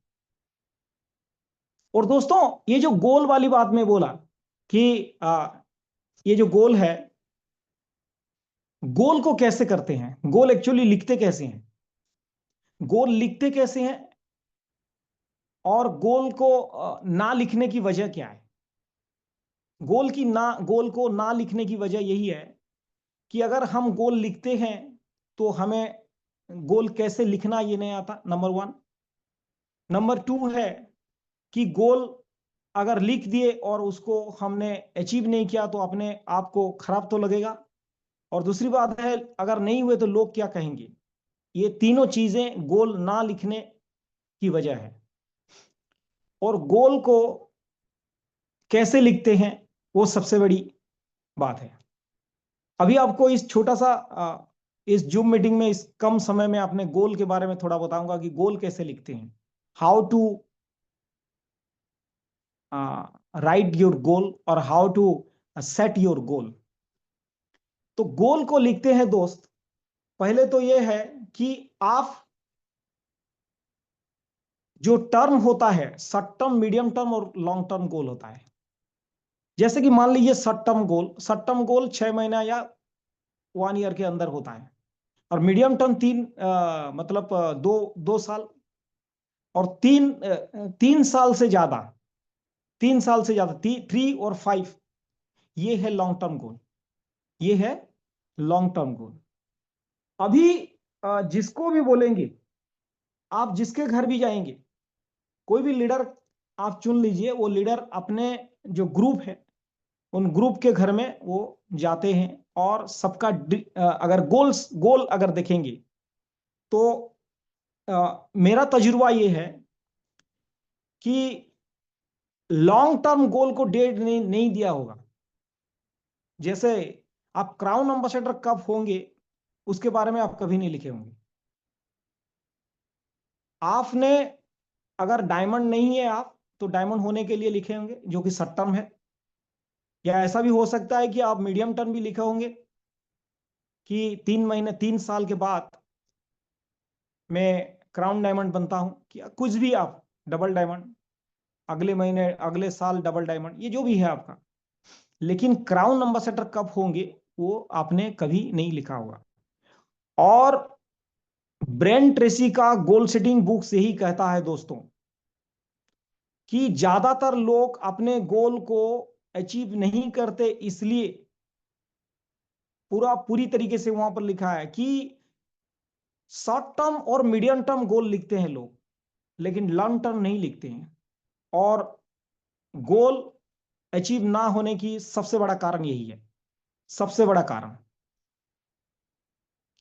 और दोस्तों, ये जो गोल वाली बात में बोला कि ये जो गोल है, गोल को कैसे करते हैं, गोल एक्चुअली लिखते कैसे हैं, गोल लिखते कैसे हैं, और गोल को ना लिखने की वजह क्या है। गोल को ना लिखने की वजह यही है कि अगर हम गोल लिखते हैं तो हमें गोल कैसे लिखना ये नहीं आता, नंबर 1। नंबर 2 है कि गोल अगर लिख दिए और उसको हमने अचीव नहीं किया तो अपने आप को खराब तो लगेगा। और दूसरी बात है, अगर नहीं हुए तो लोग क्या कहेंगे। ये तीनों चीजें गोल ना लिखने की वजह है। और गोल को कैसे लिखते हैं वो सबसे बड़ी बात है। अभी आपको इस छोटा सा इस जूम मीटिंग में, इस कम समय में अपने गोल के बारे में थोड़ा बताऊंगा कि गोल कैसे लिखते हैं, how to write your goal और how to set your goal. तो गोल को लिखते हैं दोस्त, पहले तो यह है कि आप जो टर्म होता है, शॉर्ट टर्म, मीडियम टर्म और लॉन्ग टर्म गोल होता है। जैसे कि मान लीजिए शॉर्ट टर्म गोल 6 महीना या 1 ईयर के अंदर होता है, और मीडियम टर्म मतलब 2 साल, और 3 साल से ज्यादा, 3 और 5, ये है लॉन्ग टर्म गोल, ये है लॉन्ग टर्म गोल। अभी जिसको भी बोलेंगे, आप जिसके घर भी जाएंगे, कोई भी लीडर आप चुन लीजिए, वो लीडर अपने जो ग्रुप है उन ग्रुप के घर में वो जाते हैं, और सबका अगर गोल अगर देखेंगे तो मेरा तजुर्बा ये है कि लॉन्ग टर्म गोल को डेट नहीं दिया होगा। जैसे आप क्राउन एम्बेसडर कब होंगे उसके बारे में आप कभी नहीं लिखे होंगे। आपने अगर डायमंड नहीं है आप, तो डायमंड होने के लिए लिखे होंगे, जो कि शॉर्ट टर्म है। या ऐसा भी हो सकता है कि आप मीडियम टर्म भी लिखे होंगे कि 3 साल के बाद मैं क्राउन डायमंड बनता हूं, कि कुछ भी आप डबल डायमंड, अगले महीने अगले साल डबल डायमंड, ये जो भी है आपका। लेकिन क्राउन एम्बेसडर कब होंगे वो आपने कभी नहीं लिखा होगा। और ब्रेन ट्रेसी का गोल सेटिंग बुक से ही कहता है दोस्तों कि ज्यादातर लोग अपने गोल को अचीव नहीं करते, इसलिए पूरी तरीके से वहां पर लिखा है कि शॉर्ट टर्म और मीडियम टर्म गोल लिखते हैं लोग, लेकिन लॉन्ग टर्म नहीं लिखते हैं। और गोल अचीव ना होने की सबसे बड़ा कारण यही है, सबसे बड़ा कारण।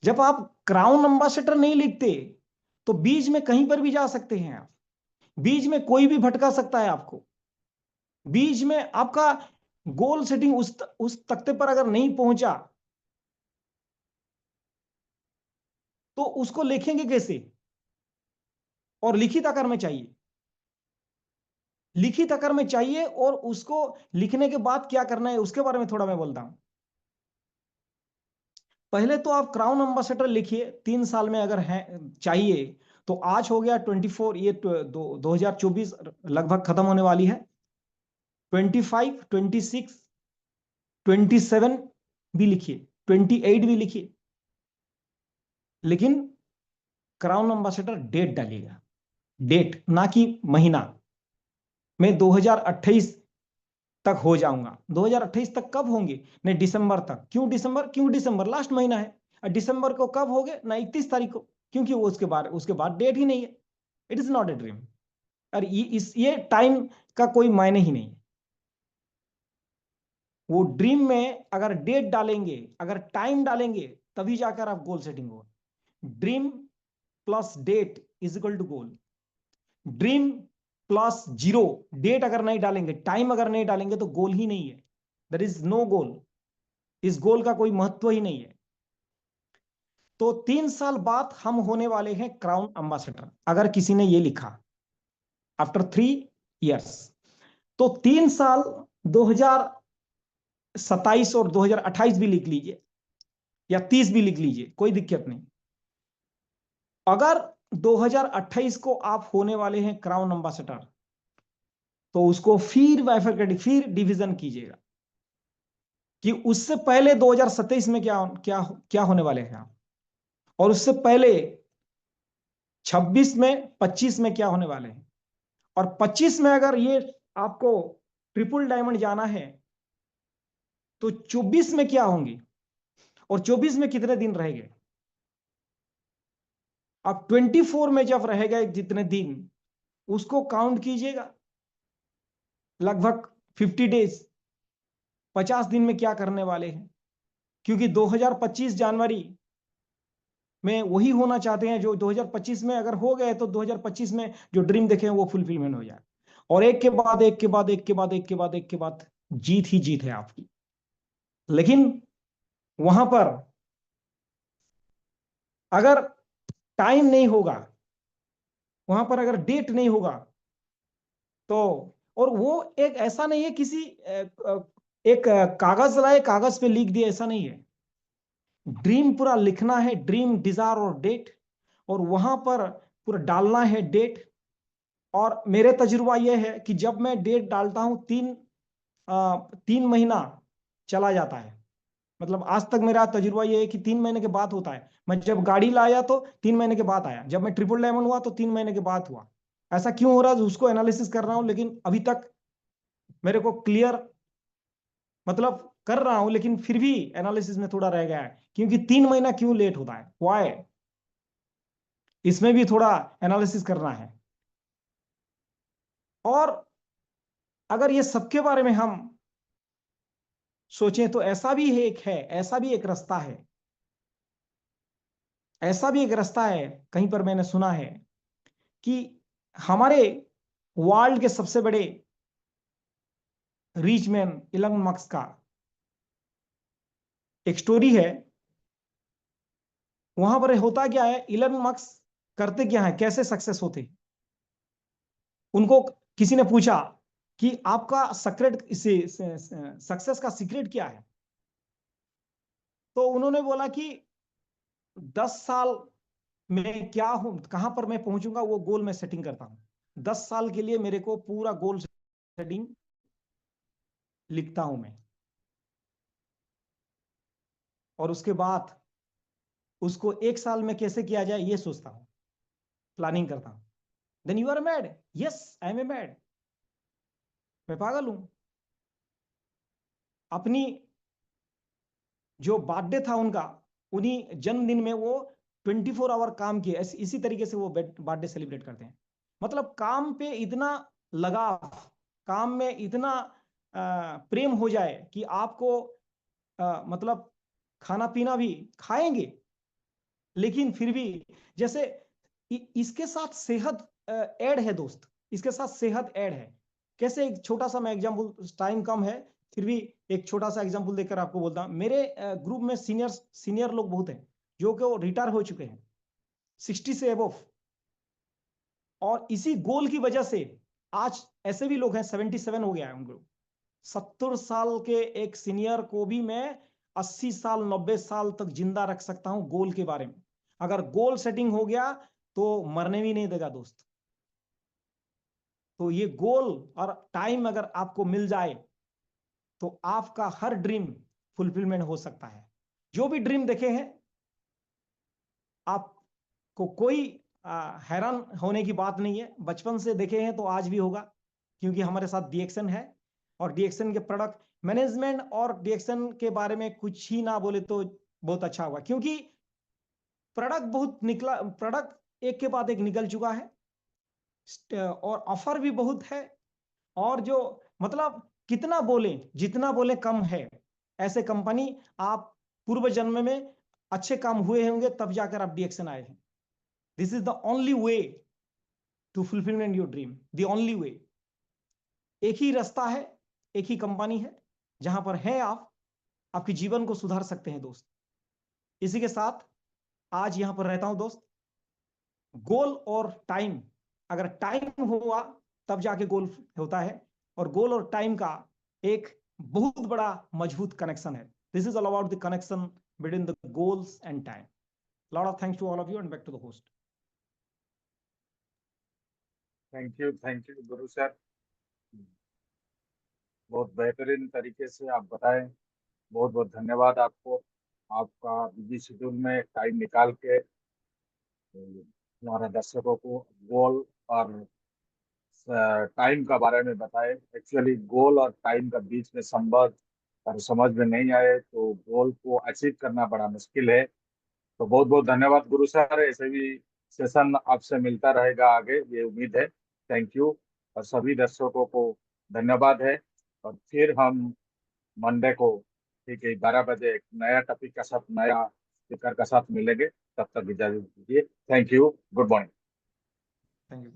जब आप क्राउन एम्बेसडर नहीं लिखते तो बीच में कहीं पर भी जा सकते हैं आप, बीच में कोई भी भटका सकता है आपको। बीच में आपका गोल सेटिंग उस तख्ते पर अगर नहीं पहुंचा तो उसको लिखेंगे कैसे। और लिखित आकार में चाहिए, लिखित आकार में चाहिए। और उसको लिखने के बाद क्या करना है उसके बारे में थोड़ा मैं बोलता हूं। पहले तो आप क्राउन एम्बेसडर लिखिए, 3 साल में अगर है चाहिए तो आज हो गया 24, ये 2024 लगभग खत्म होने वाली है। 25, 26, 27 भी लिखिए, 28 भी लिखिए, लेकिन क्राउन एम्बेसडर डेट डालिएगा, डेट ना कि महीना। मैं 2028 तक हो जाऊंगा। 2028 तक कब होंगे? नहीं, दिसंबर तक। क्यों दिसंबर? क्यों दिसंबर? लास्ट महीना है। और दिसंबर को कब हो गए? ना 31 तारीख को, क्योंकि वो उसके बाद डेट ही नहीं है। It is not a dream. और ये टाइम का कोई मायने ही नहीं है। वो ड्रीम में अगर डेट डालेंगे, अगर टाइम डालेंगे, तभी जाकर आप गोल सेटिंग हो। Dream plus date is equal to goal. Dream plus zero, date अगर नहीं डालेंगे, टाइम अगर नहीं डालेंगे, तो गोल ही नहीं है। देयर इज नो गोल। इस गोल का कोई महत्व ही नहीं है। तो 3 साल बाद हम होने वाले हैं क्राउन एम्बेसडर, अगर किसी ने ये लिखा आफ्टर 3 years। तो 3 साल 2027 और 2028 भी लिख लीजिए, या 30 भी लिख लीजिए, कोई दिक्कत नहीं। अगर 2028 को आप होने वाले हैं क्राउन एम्बेसडर, तो उसको फिर बाइफरकेट, फिर डिवीजन कीजिएगा कि उससे पहले 2027 में क्या क्या क्या होने वाले हैं आप, और उससे पहले 26 में, 25 में क्या होने वाले हैं, और 25 में अगर ये आपको ट्रिपल डायमंड जाना है, तो 24 में क्या होंगी, और 24 में कितने दिन रहेंगे। अब 24 में जब रहेगा जितने दिन, उसको काउंट कीजिएगा। लगभग 50 डेज, 50 दिन में क्या करने वाले हैं, क्योंकि 2025 जनवरी में वही होना चाहते हैं जो 2025 में अगर हो गए, तो 2025 में जो ड्रीम देखे हैं वो फुलफिलमेंट हो जाए। और एक के बाद एक के बाद एक के बाद एक के बाद एक के बाद जीत ही जीत है आपकी। लेकिन वहां पर अगर टाइम नहीं होगा, वहां पर अगर डेट नहीं होगा, तो, और वो एक ऐसा नहीं है किसी एक कागज लाए, कागज पे लिख दिया, ऐसा नहीं है। ड्रीम पूरा लिखना है, ड्रीम, डिजायर और डेट, और वहां पर पूरा डालना है डेट। और मेरे तजुर्बा यह है कि जब मैं डेट डालता हूं, 3 महीना चला जाता है। मतलब आज तक मेरा तजुर्बा यह है कि 3 महीने के बाद होता है। मैं जब गाड़ी लाया तो 3 महीने के बाद आया, जब मैं ट्रिपल डायमंड हुआ तो 3 महीने के बाद हुआ। ऐसा क्यों हो रहा है उसको एनालिसिस कर रहा हूं, लेकिन अभी तक मेरे को क्लियर, मतलब कर रहा हूं, लेकिन फिर भी एनालिसिस में थोड़ा रह गया है, क्योंकि 3 महीना क्यों लेट होता है, व्हाई, इसमें भी थोड़ा एनालिसिस करना है। और अगर ये सबके बारे में हम सोचें, तो ऐसा भी एक है, ऐसा भी एक रास्ता है, ऐसा भी एक रास्ता है, कहीं पर मैंने सुना है कि हमारे वर्ल्ड के सबसे बड़े रिच मैन इलन मस्क का एक स्टोरी है। वहां पर होता क्या है, इलन मस्क करते क्या है, कैसे सक्सेस होते। उनको किसी ने पूछा कि आपका सीक्रेट, सक्सेस का सीक्रेट क्या है। तो उन्होंने बोला कि 10 साल में क्या हूं, कहां पर मैं पहुंचूंगा, वो गोल मैं सेटिंग करता हूं। 10 साल के लिए मेरे को पूरा गोल सेटिंग लिखता हूं मैं, और उसके बाद उसको 1 साल में कैसे किया जाए ये सोचता हूं, प्लानिंग करता हूं। Then you are mad? Yes, I am a mad. मैं पागल हूं। अपनी जो बर्थडे था उनका, उन्हीं जन्मदिन में वो 24 आवर काम किए। इसी तरीके से वो बर्थडे सेलिब्रेट करते हैं। मतलब काम पे इतना लगाव, काम में इतना प्रेम हो जाए कि आपको मतलब खाना पीना भी खाएंगे, लेकिन फिर भी जैसे इसके साथ सेहत ऐड है दोस्त, इसके साथ सेहत ऐड है। कैसे? एक छोटा सा मैं एग्जांपल, टाइम कम है फिर भी एक छोटा सा एग्जांपल देकर आपको बोलता हूं। मेरे ग्रुप में सीनियर लोग बहुत हैं जो कि वो रिटायर हो चुके हैं 60 से अबव, और इसी गोल की वजह से आज ऐसे भी लोग हैं 77 हो गया है उनको। 70 साल के एक सीनियर को भी मैं 80 साल 90 साल तक जिंदा रख सकता हूं गोल के बारे में। अगर गोल सेटिंग हो गया तो मरने भी नहीं देगा दोस्त। तो ये गोल और टाइम अगर आपको मिल जाए, तो आपका हर ड्रीम फुलफिलमेंट हो सकता है। जो भी ड्रीम देखे हैं, आपको कोई हैरान होने की बात नहीं है। बचपन से देखे हैं तो आज भी होगा, क्योंकि हमारे साथ रिएक्शन है। और डीएक्सन के प्रोडक्ट मैनेजमेंट और डीएक्सन के बारे में कुछ ही ना बोले तो बहुत अच्छा होगा, क्योंकि प्रोडक्ट एक के बाद एक निकल चुका है और ऑफर भी बहुत है, और जो मतलब कितना बोले जितना बोले कम है। ऐसे कंपनी आप पूर्व जन्म में अच्छे काम हुए होंगे तब जाकर आप डीएक्सन आए हैं। This is the only way to fulfilment your dream, the only way. एक ही रास्ता है, एक ही कंपनी है जहां पर है आप आपके जीवन को सुधार सकते हैं दोस्त। इसी के साथ आज यहां पर रहता हूं दोस्त। गोल और टाइम, अगर टाइम हुआ तब जाके गोल होता है, और गोल और टाइम का एक बहुत बड़ा मजबूत कनेक्शन है। This is all about the connection between the goals and time. Lot of thanks to all of you and back to the host.
Thank you Guru sir, बहुत बेहतरीन तरीके से आप बताएं। बहुत बहुत धन्यवाद आपको, आपका बिजी शेड्यूल में टाइम निकाल के हमारे दर्शकों को गोल और टाइम का बारे में बताए। एक्चुअली गोल और टाइम का बीच में संबंध और समझ में नहीं आए तो गोल को अचीव करना बड़ा मुश्किल है। तो बहुत बहुत धन्यवाद गुरु सर, ऐसे भी सेशन आपसे मिलता रहेगा आगे, ये उम्मीद है। थैंक यू, और सभी दर्शकों को धन्यवाद है। और फिर हम मंडे को ठीक है 12 बजे एक नया टॉपिक का साथ, नया स्पीकर का साथ मिलेंगे। तब तक इजाजत दीजिए। Thank you, good morning.
Thank you.